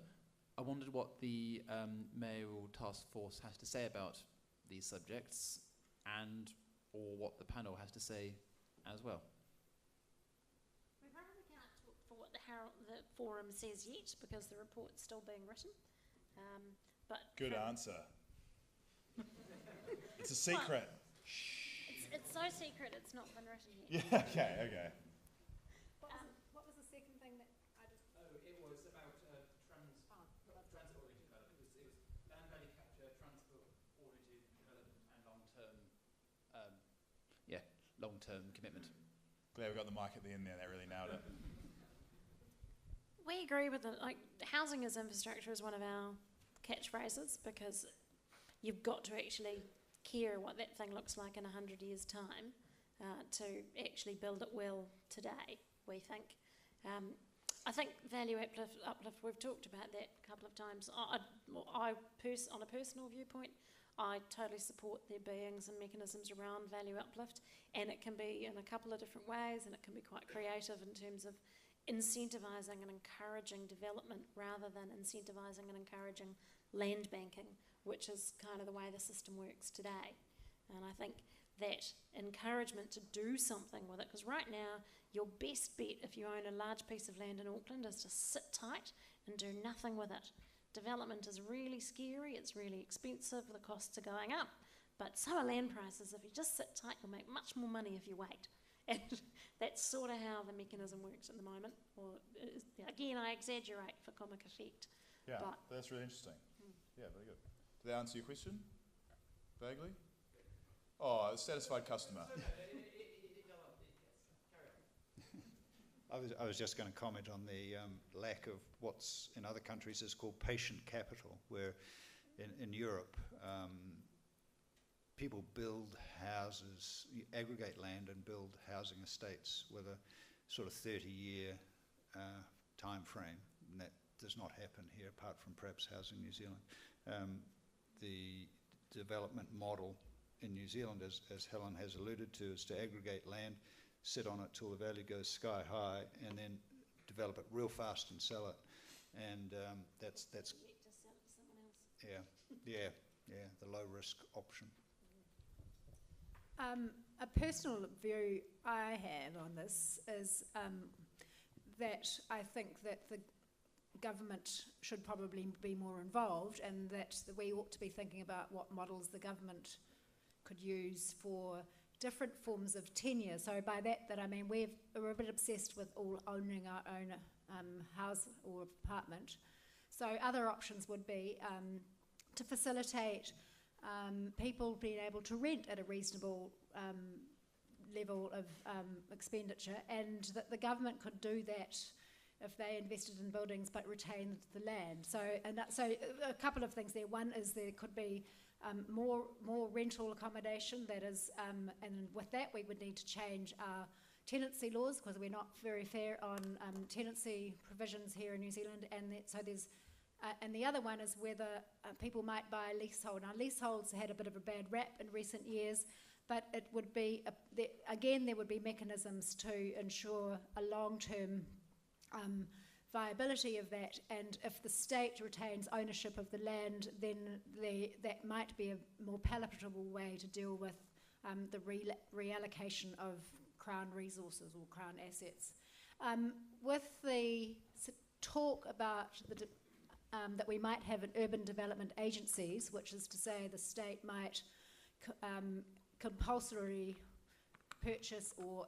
I wondered what the mayoral task force has to say about these subjects, and or what the panel has to say as well. We probably can't talk for what the forum says yet because the report's still being written. But good answer. It's a secret. Well, it's so secret it's not been written yet. Yeah. Okay. What was the second thing that I just... Oh, it was about transit-oriented development. It was land value capture, transport-oriented development, and long-term commitment. Glad we got the mic at the end there. That really nailed it. We agree with it. Like, housing as infrastructure is one of our catchphrases because you've got to actually care what that thing looks like in 100 years' time to actually build it well today, we think. I think value uplift, we've talked about that a couple of times. On a personal viewpoint, I totally support there being some mechanisms around value uplift, and it can be in a couple of different ways, and it can be quite creative in terms of incentivising and encouraging development rather than incentivising and encouraging land banking, which is kind of the way the system works today. And I think that encouragement to do something with it, because right now your best bet if you own a large piece of land in Auckland is to sit tight and do nothing with it. Development is really scary, it's really expensive, the costs are going up, but so are land prices. If you just sit tight, you'll make much more money if you wait. And that's sort of how the mechanism works at the moment. Or again, I exaggerate for comic effect. Yeah, but that's really interesting. Yeah, very good. Did that answer your question? Vaguely? Oh, a satisfied customer. I was just going to comment on the lack of what's in other countries is called patient capital, where in Europe people build houses, you aggregate land and build housing estates with a sort of 30-year time frame. And that does not happen here, apart from perhaps Housing New Zealand. The development model in New Zealand, as Helen has alluded to, is to aggregate land, sit on it till the value goes sky high, and then develop it real fast and sell it. And that's just sell it to someone else. the low risk option. A personal view I have on this is that I think that the government should probably be more involved, and that we ought to be thinking about what models the government could use for different forms of tenure. So by that I mean we're a bit obsessed with all owning our own house or apartment. So other options would be to facilitate people being able to rent at a reasonable level of expenditure, and that the government could do that if they invested in buildings but retained the land. So a couple of things there. One is there could be more rental accommodation, that is, and with that we would need to change our tenancy laws, because we're not very fair on tenancy provisions here in New Zealand, and and the other one is whether people might buy a leasehold. Now, leaseholds had a bit of a bad rap in recent years, but it would be, there would be mechanisms to ensure a long-term viability of that, and if the state retains ownership of the land, then that might be a more palatable way to deal with the reallocation of Crown resources or Crown assets. With the talk about that we might have an urban development agencies, which is to say the state might compulsorily purchase or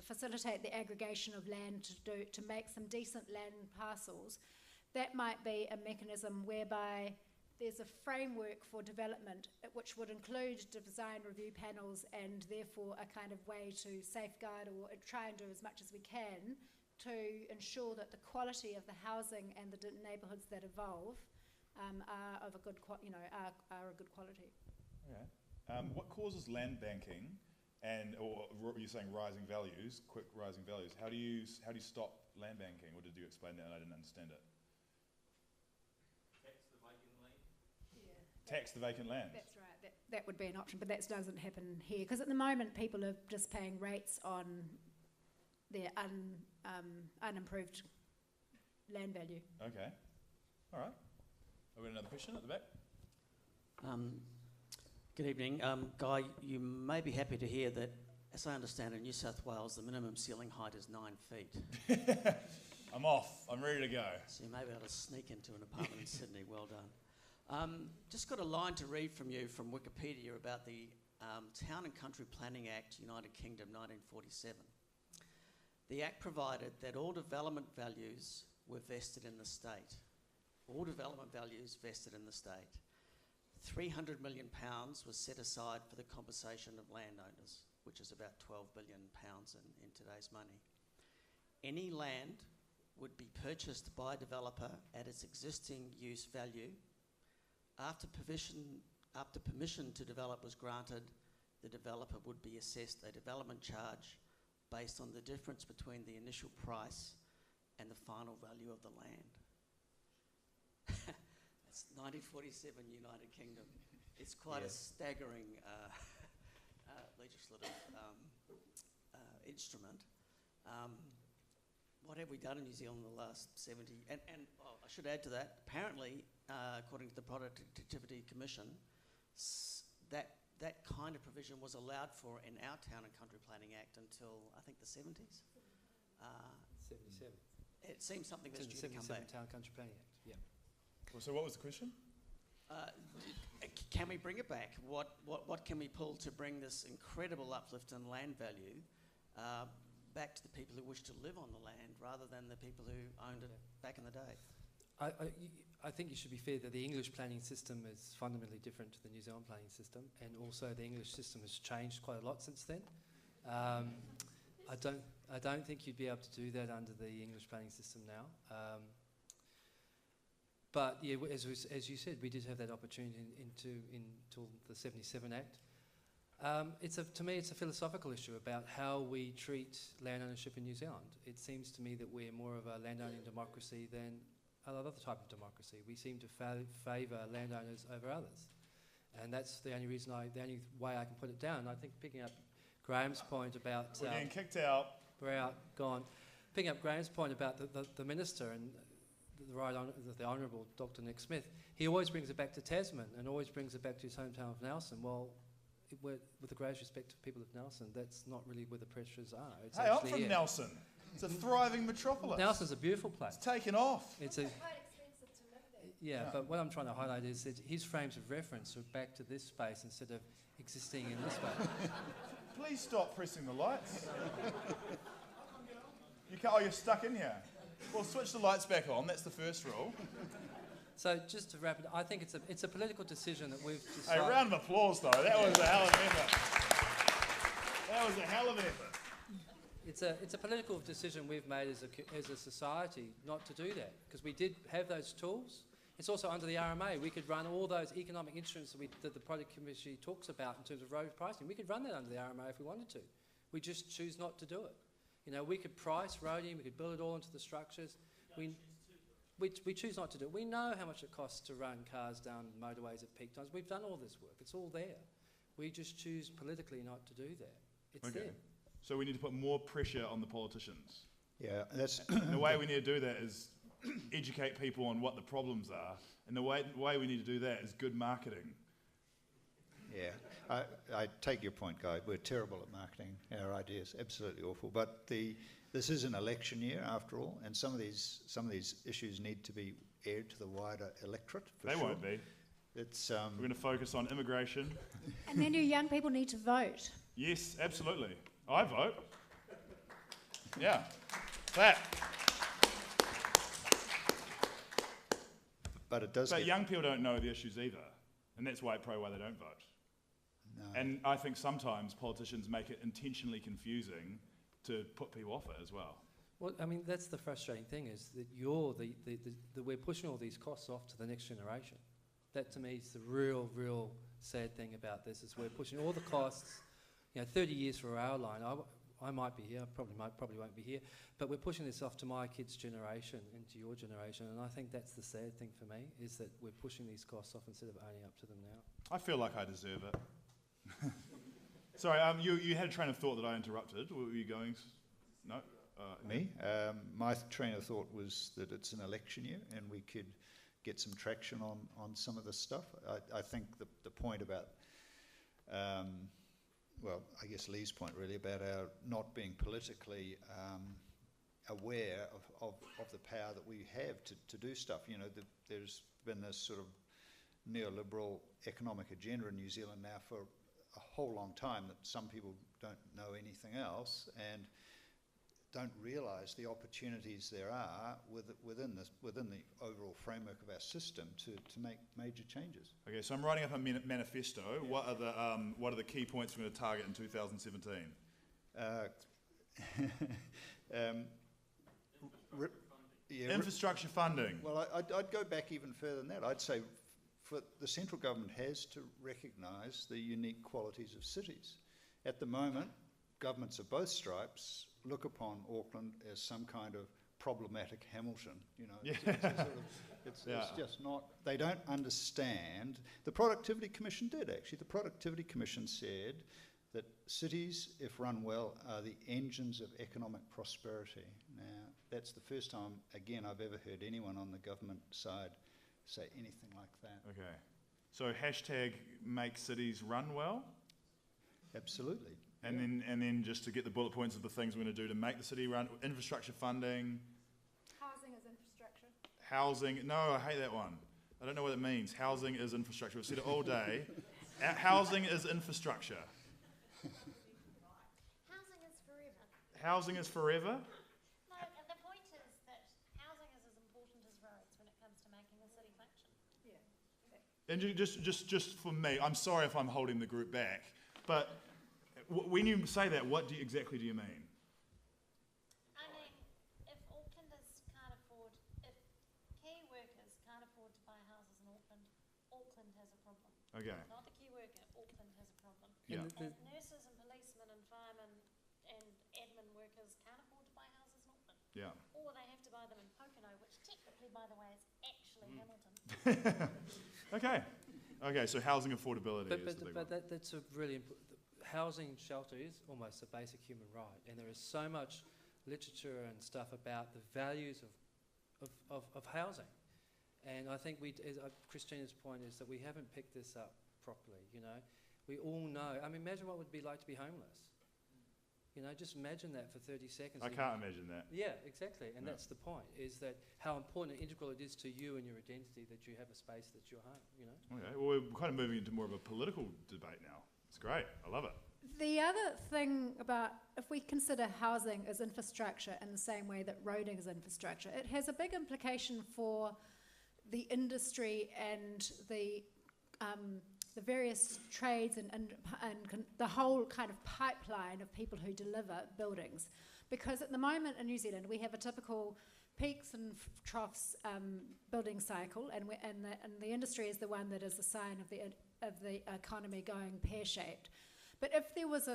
facilitate the aggregation of land to make some decent land parcels. That might be a mechanism whereby there's a framework for development which would include design review panels, and therefore a kind of way to safeguard or try and do as much as we can to ensure that the quality of the housing and the neighbourhoods that evolve are of a good quality. Okay. What causes land banking? Or you're saying rising values, quick rising values. How do you stop land banking? Or did you explain that and I didn't understand it? Tax the vacant land. Yeah. Tax the vacant land. That's right. That would be an option, but that doesn't happen here, because at the moment people are just paying rates on their unimproved land value. Okay. All right. Have we got another question at the back? Good evening. Guy, you may be happy to hear that, as I understand, in New South Wales, the minimum ceiling height is 9 feet. I'm off. I'm ready to go. So you may be able to sneak into an apartment in Sydney. Well done. Just got a line to read from you from Wikipedia about the Town and Country Planning Act, United Kingdom, 1947. The Act provided that all development values were vested in the state. All development values vested in the state. £300 million was set aside for the compensation of landowners, which is about £12 billion in today's money. Any land would be purchased by a developer at its existing use value. After permission to develop was granted, the developer would be assessed a development charge based on the difference between the initial price and the final value of the land. That's 1947 United Kingdom. It's quite a staggering legislative instrument. what have we done in New Zealand in the last 70? And I should add to that, apparently, according to the Productivity Commission, that kind of provision was allowed for in our Town and Country Planning Act until, I think, the 70s. 77. It seems something that's due to come back. Town Country Planning Act, yeah. Well, so what was the question? Can we bring it back? What can we pull to bring this incredible uplift in land value back to the people who wish to live on the land rather than the people who owned it back in the day? I think you should be fair that the English planning system is fundamentally different to the New Zealand planning system, and also the English system has changed quite a lot since then. I don't think you'd be able to do that under the English planning system now. But yeah, as you said, we did have that opportunity until the 77 Act. To me, it's a philosophical issue about how we treat land ownership in New Zealand. It seems to me that we're more of a landowning democracy than another type of democracy. We seem to favour landowners over others, and that's the only way I can put it down. I think picking up Graham's point about we're getting kicked out. We're out, gone. Picking up Graham's point about the minister and the Honourable Dr. Nick Smith, he always brings it back to Tasman and always brings it back to his hometown of Nelson. Well, with the greatest respect to people of Nelson, that's not really where the pressures are. It's hey, I'm from Nelson. It's a thriving metropolis. Nelson's a beautiful place. It's taken off. It's quite expensive to live there. Yeah, but what I'm trying to highlight is that his frames of reference are back to this space instead of existing in this space. Please stop pressing the lights. You can't. Oh, you're stuck in here. Well, switch the lights back on. That's the first rule. So just to wrap it, I think it's a political decision that we've decided. Hey, round of applause though. That was a hell of an effort. That was a hell of an effort. It's a political decision we've made as a society not to do that, because we did have those tools. It's also under the RMA. We could run all those economic instruments that the Product Committee talks about in terms of road pricing. We could run that under the RMA if we wanted to. We just choose not to do it. You know, we could price roading, we could build it all into the structures. We choose not to do it. We know how much it costs to run cars down motorways at peak times. We've done all this work. It's all there. We just choose politically not to do that. It's there. So we need to put more pressure on the politicians. Yeah, that's the way we need to do that is educate people on what the problems are, and the way we need to do that is good marketing. Yeah, I take your point, Guy. We're terrible at marketing. Our ideas absolutely awful. But this is an election year after all, and some of these issues need to be aired to the wider electorate. They won't be. It's we're going to focus on immigration. And then your young people need to vote. Yes, absolutely. I vote. Yeah. That. But it does. But young people don't know the issues either, and that's why they don't vote. No. And I think sometimes politicians make it intentionally confusing to put people off it as well. Well, I mean, that's the frustrating thing, is that we're pushing all these costs off to the next generation. That to me is the real sad thing about this, is we're pushing all the costs. 30 years for our line. I might be here, probably won't be here, but we're pushing this off to my kids' generation and to your generation, and I think that's the sad thing for me, is that we're pushing these costs off instead of owning up to them now. I feel like I deserve it. Sorry, you had a train of thought that I interrupted. Were you going? No? Me? My train of thought was that it's an election year and we could get some traction on some of this stuff. I think the point about, I guess Lee's point really, about our not being politically aware of the power that we have to do stuff. There's been this sort of neoliberal economic agenda in New Zealand now for a whole long time that some people don't know anything else and don't realise the opportunities there are within the overall framework of our system to make major changes. Okay, so I'm writing up a manifesto. Yeah. What are the key points we're going to target in 2017? Infrastructure funding. Well, I'd go back even further than that. I'd say the central government has to recognise the unique qualities of cities. At the moment, governments of both stripes look upon Auckland as some kind of problematic Hamilton. It's just not. They don't understand. The Productivity Commission did actually. The Productivity Commission said that cities, if run well, are the engines of economic prosperity. Now, that's the first time, again, I've ever heard anyone on the government side say anything like that. Okay. So hashtag make cities run well? Absolutely. And then just to get the bullet points of the things we're going to do to make the city run, infrastructure funding. Housing is infrastructure. Housing, no, I hate that one. I don't know what it means. Housing is infrastructure. We've said it all day. Housing is infrastructure. Housing is forever. Housing is forever? No, the point is that housing is as important as roads when it comes to making a city function. Yeah. And just for me, I'm sorry if I'm holding the group back, but when you say that, what exactly do you mean? I mean, if Aucklanders can't afford, if key workers can't afford to buy houses in Auckland, Auckland has a problem. Okay. Not the key worker, Auckland has a problem. Yeah. And nurses and policemen and firemen and admin workers can't afford to buy houses in Auckland. Yeah. Or they have to buy them in Pocono, which technically, by the way, is actually Hamilton. Okay. Okay, so housing affordability is the big one. That's a really important. Housing and shelter is almost a basic human right, and there is so much literature and stuff about the values of housing. And I think Christina's point is that we haven't picked this up properly, you know. We all know, I mean, imagine what it would be like to be homeless. You know, just imagine that for 30 seconds. I can't imagine that. Yeah, exactly, and No. that's the point, is that how important and integral it is to you and your identity that you have a space that's your home, you know. Okay, well, we're kind of moving into more of a political debate now. It's great. I love it. The other thing about, if we consider housing as infrastructure in the same way that roading is infrastructure, it has a big implication for the industry and the various trades and the whole kind of pipeline of people who deliver buildings. Because at the moment in New Zealand, we have a typical peaks and troughs building cycle, and the industry is the one that is the sign of the economy going pear-shaped. But if there was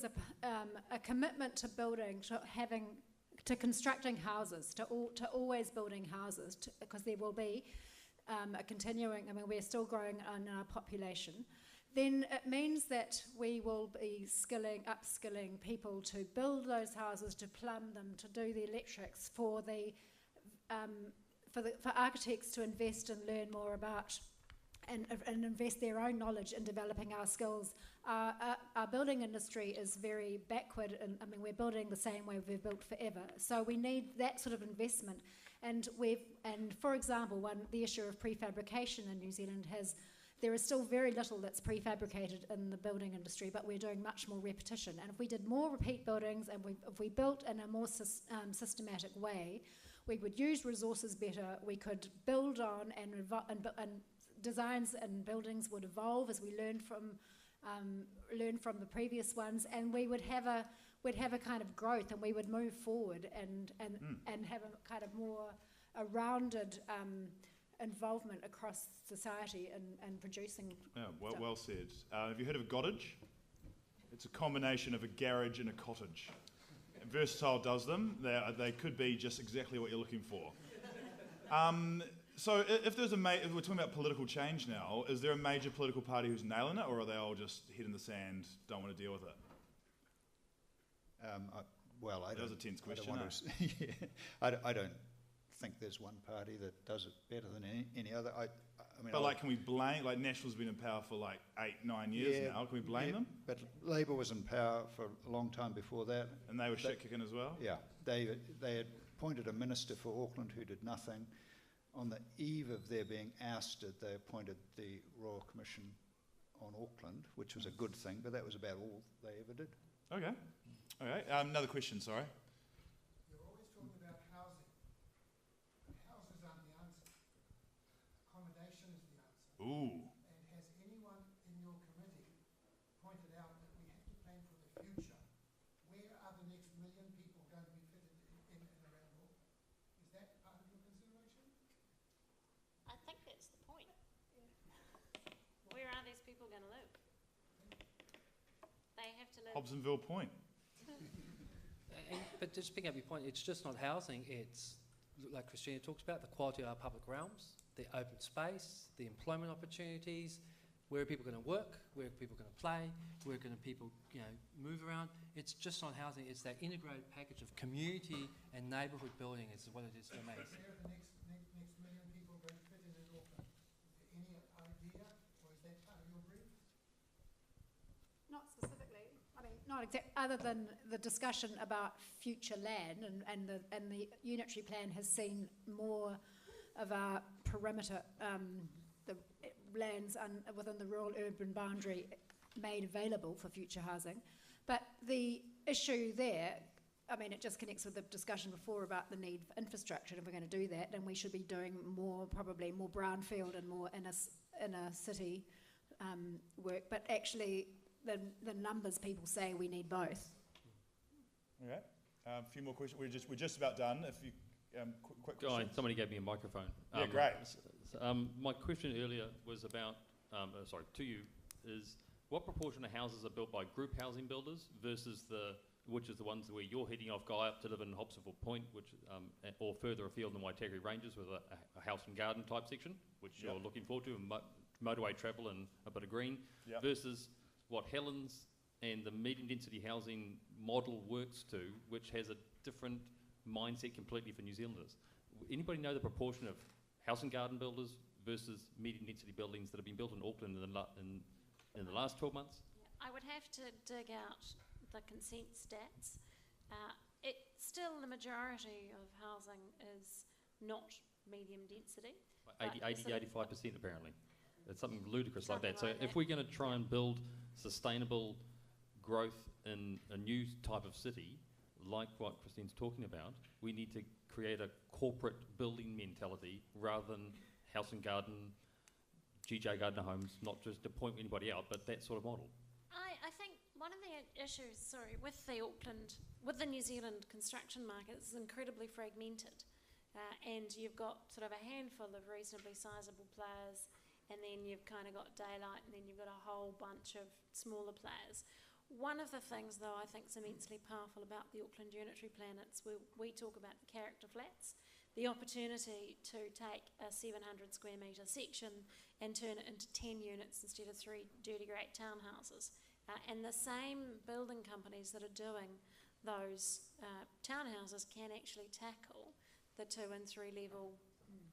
a commitment to building, to constructing houses, to always building houses, because there will be a continuing, I mean, we're still growing in our population, then it means that we will be upskilling people to build those houses, to plumb them, to do the electrics, for architects to invest and learn more about and invest their own knowledge in developing our skills. Our building industry is very backward, and I mean, we're building the same way we've built forever. So we need that sort of investment. And for example, the issue of prefabrication in New Zealand there is still very little that's prefabricated in the building industry, but we're doing much more repetition. And if we did more repeat buildings, and if we built in a more systematic way, we would use resources better. We could build on, and designs and buildings would evolve as we learn from the previous ones, and we'd have a kind of growth, and we would move forward and have a kind of a rounded involvement across society and producing. Yeah, well said. Have you heard of a cottage? It's a combination of a garage and a cottage. And Versatile does them. They could be just exactly what you're looking for. So if we're talking about political change now, is there a major political party who's nailing it, or are they all just head in the sand, don't want to deal with it? That was a tense question. I don't think there's one party that does it better than any other. Can we blame, like National's been in power for like 8-9 years now, can we blame them? But Labour was in power for a long time before that. And they were shit-kicking as well? Yeah, they had appointed a minister for Auckland who did nothing. On the eve of their being ousted, they appointed the Royal Commission on Auckland, which was a good thing, but that was about all they ever did. Okay. Another question, sorry. You're always talking about housing. But houses aren't the answer. Accommodation is the answer. Ooh. And has anyone in your committee pointed out that we have to plan for the future? Where are the next 1 million people going to be fitted in and around Auckland? Is that part of your consideration? I think that's the point. Where are these people going to live? They have to live. Hobsonville Point. But just picking up your point, it's just not housing, it's, like Christina talks about, the quality of our public realms, the open space, the employment opportunities, Where are people going to work? Where are people going to play? Where are going to people, move around? It's just not housing. It's that integrated package of community and neighbourhood building is what it is for me. Where are the next million people going to fit in Auckland? Is there any idea, or is that part of your brief? Not specifically. I mean, not exact. Other than the discussion about future land, and the unitary plan has seen more of our perimeter, the lands within the rural urban boundary made available for future housing. But the issue there, I mean, it just connects with the discussion before about the need for infrastructure. If we're going to do that, then we should be doing probably more brownfield and more inner city work. But actually, the numbers people say we need both. Okay. A few more questions. We're just about done. If you quick questions. Somebody gave me a microphone. Yeah, great. My question earlier was about, to you, is what proportion of houses are built by group housing builders versus which is the ones where you're heading off Guy up to live in Hobsonville Point, or further afield in the Waitaki Ranges with a house and garden type section, which you're looking forward to, and motorway travel and a bit of green, versus what Helen's and the medium density housing model works to, which has a different mindset completely for New Zealanders. Anybody know the proportion of house and garden builders versus medium density buildings that have been built in Auckland in the last 12 months? I would have to dig out the consent stats. Still the majority of housing is not medium density. 85% apparently. It's something ludicrous like that. So if we're going to try and build sustainable growth in a new type of city, like what Christine's talking about, we need to create a corporate building mentality rather than house and garden, GJ Gardner homes, not just to point anybody out, but that sort of model. I think one of the issues, with the New Zealand construction market is incredibly fragmented. And you've got sort of a handful of reasonably sizable players, and then you've kind of got daylight, and then you've got a whole bunch of smaller players. One of the things, though, I think is immensely powerful about the Auckland Unitary Plan, it's where we talk about the character flats, the opportunity to take a 700 square metre section and turn it into 10 units instead of 3 dirty great townhouses. And the same building companies that are doing those townhouses can actually tackle the 2 and 3 level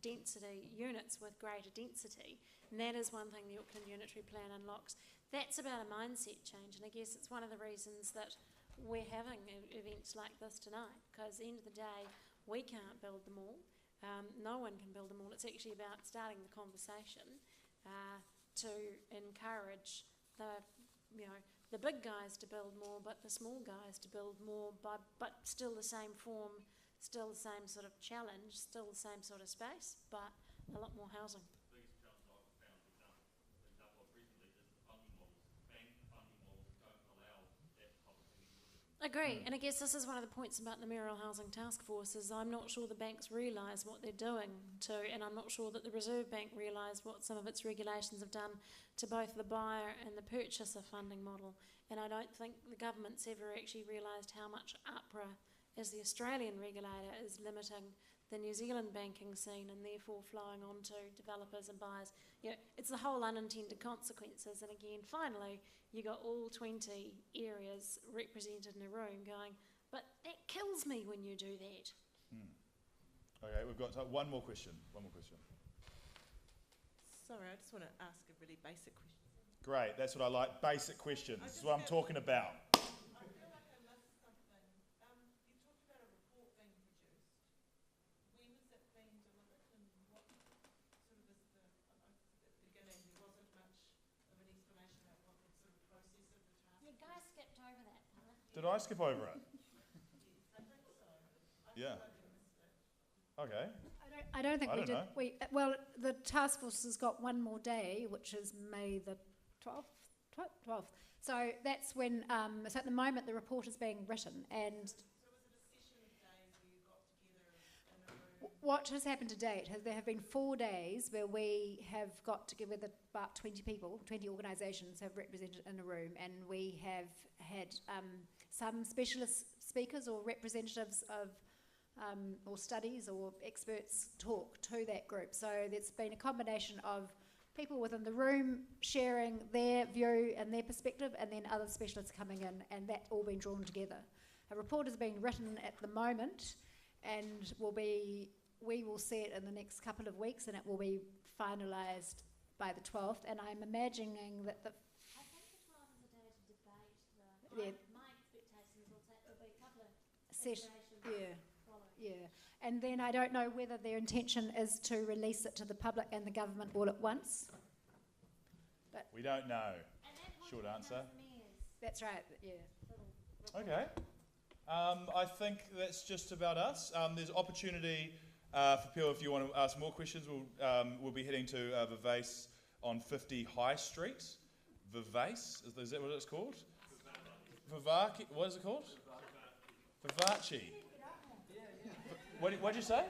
density units with greater density. And that is one thing the Auckland Unitary Plan unlocks. That's about a mindset change, and I guess it's one of the reasons that we're having events like this tonight, because at the end of the day, we can't build them all. No one can build them all. It's actually about starting the conversation to encourage the big guys to build more, but the small guys to build more, but still the same form, still the same sort of challenge, still the same sort of space, but a lot more housing. Agree, and I guess this is one of the points about the Mayoral Housing Task Force is I'm not sure the banks realise what they're doing and I'm not sure that the Reserve Bank realise what some of its regulations have done to both the buyer and the purchaser funding model, and I don't think the government's ever actually realised how much APRA, as the Australian regulator, is limiting the New Zealand banking scene and therefore flowing on to developers and buyers. It's the whole unintended consequences, and again, finally, you got all 20 areas represented in a room going, but that kills me when you do that. Okay, we've got one more question. Sorry, I just want to ask a really basic question. Great, that's what I like, basic questions. This is what I'm talking about. I feel like I missed something. You talked about a report being produced. When is it being delivered, and what sort of is at the beginning there wasn't much of an explanation about what the sort of process of the task. Your guy skipped over that part. Did I skip over it? I think so. Yeah. Okay. I don't think we did. Well, the task force has got one more day, which is May the 12th. So that's when. So at the moment, the report is being written, and. So was it a session of days where you got together in a room? What has happened to date? There have been 4 days where we have got together with about 20 people, 20 organisations have represented in a room, and we have had some specialist speakers or representatives of or studies or experts talk to that group. So there's been a combination of people within the room sharing their view and their perspective, and then other specialists coming in, and that all being drawn together. A report is being written at the moment, and we will see it in the next couple of weeks, and it will be finalised by the 12th. And I'm imagining that the I think the 12th is a day to debate my expectation is also it'll be a couple of iterations following. Yeah, and then I don't know whether their intention is to release it to the public and the government all at once. But We don't know. And that Short point answer. becomes mayor's that's right, yeah. little Okay. I think that's just about us. There's opportunity for people if you want to ask more questions. We'll be heading to Vivace on 50 High Street. Vivace, is that what it's called? Vivaki, what is it called? Vivace. What did you say?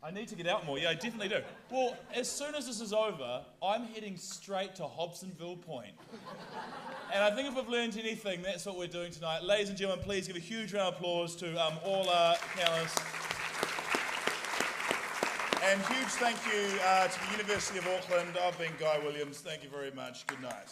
I need to get out more. Yeah, I definitely do. Well, as soon as this is over, I'm heading straight to Hobsonville Point. And I think if we've learned anything, that's what we're doing tonight. Ladies and gentlemen, please give a huge round of applause to all our panelists. And huge thank you to the University of Auckland. I've been Guy Williams. Thank you very much. Good night.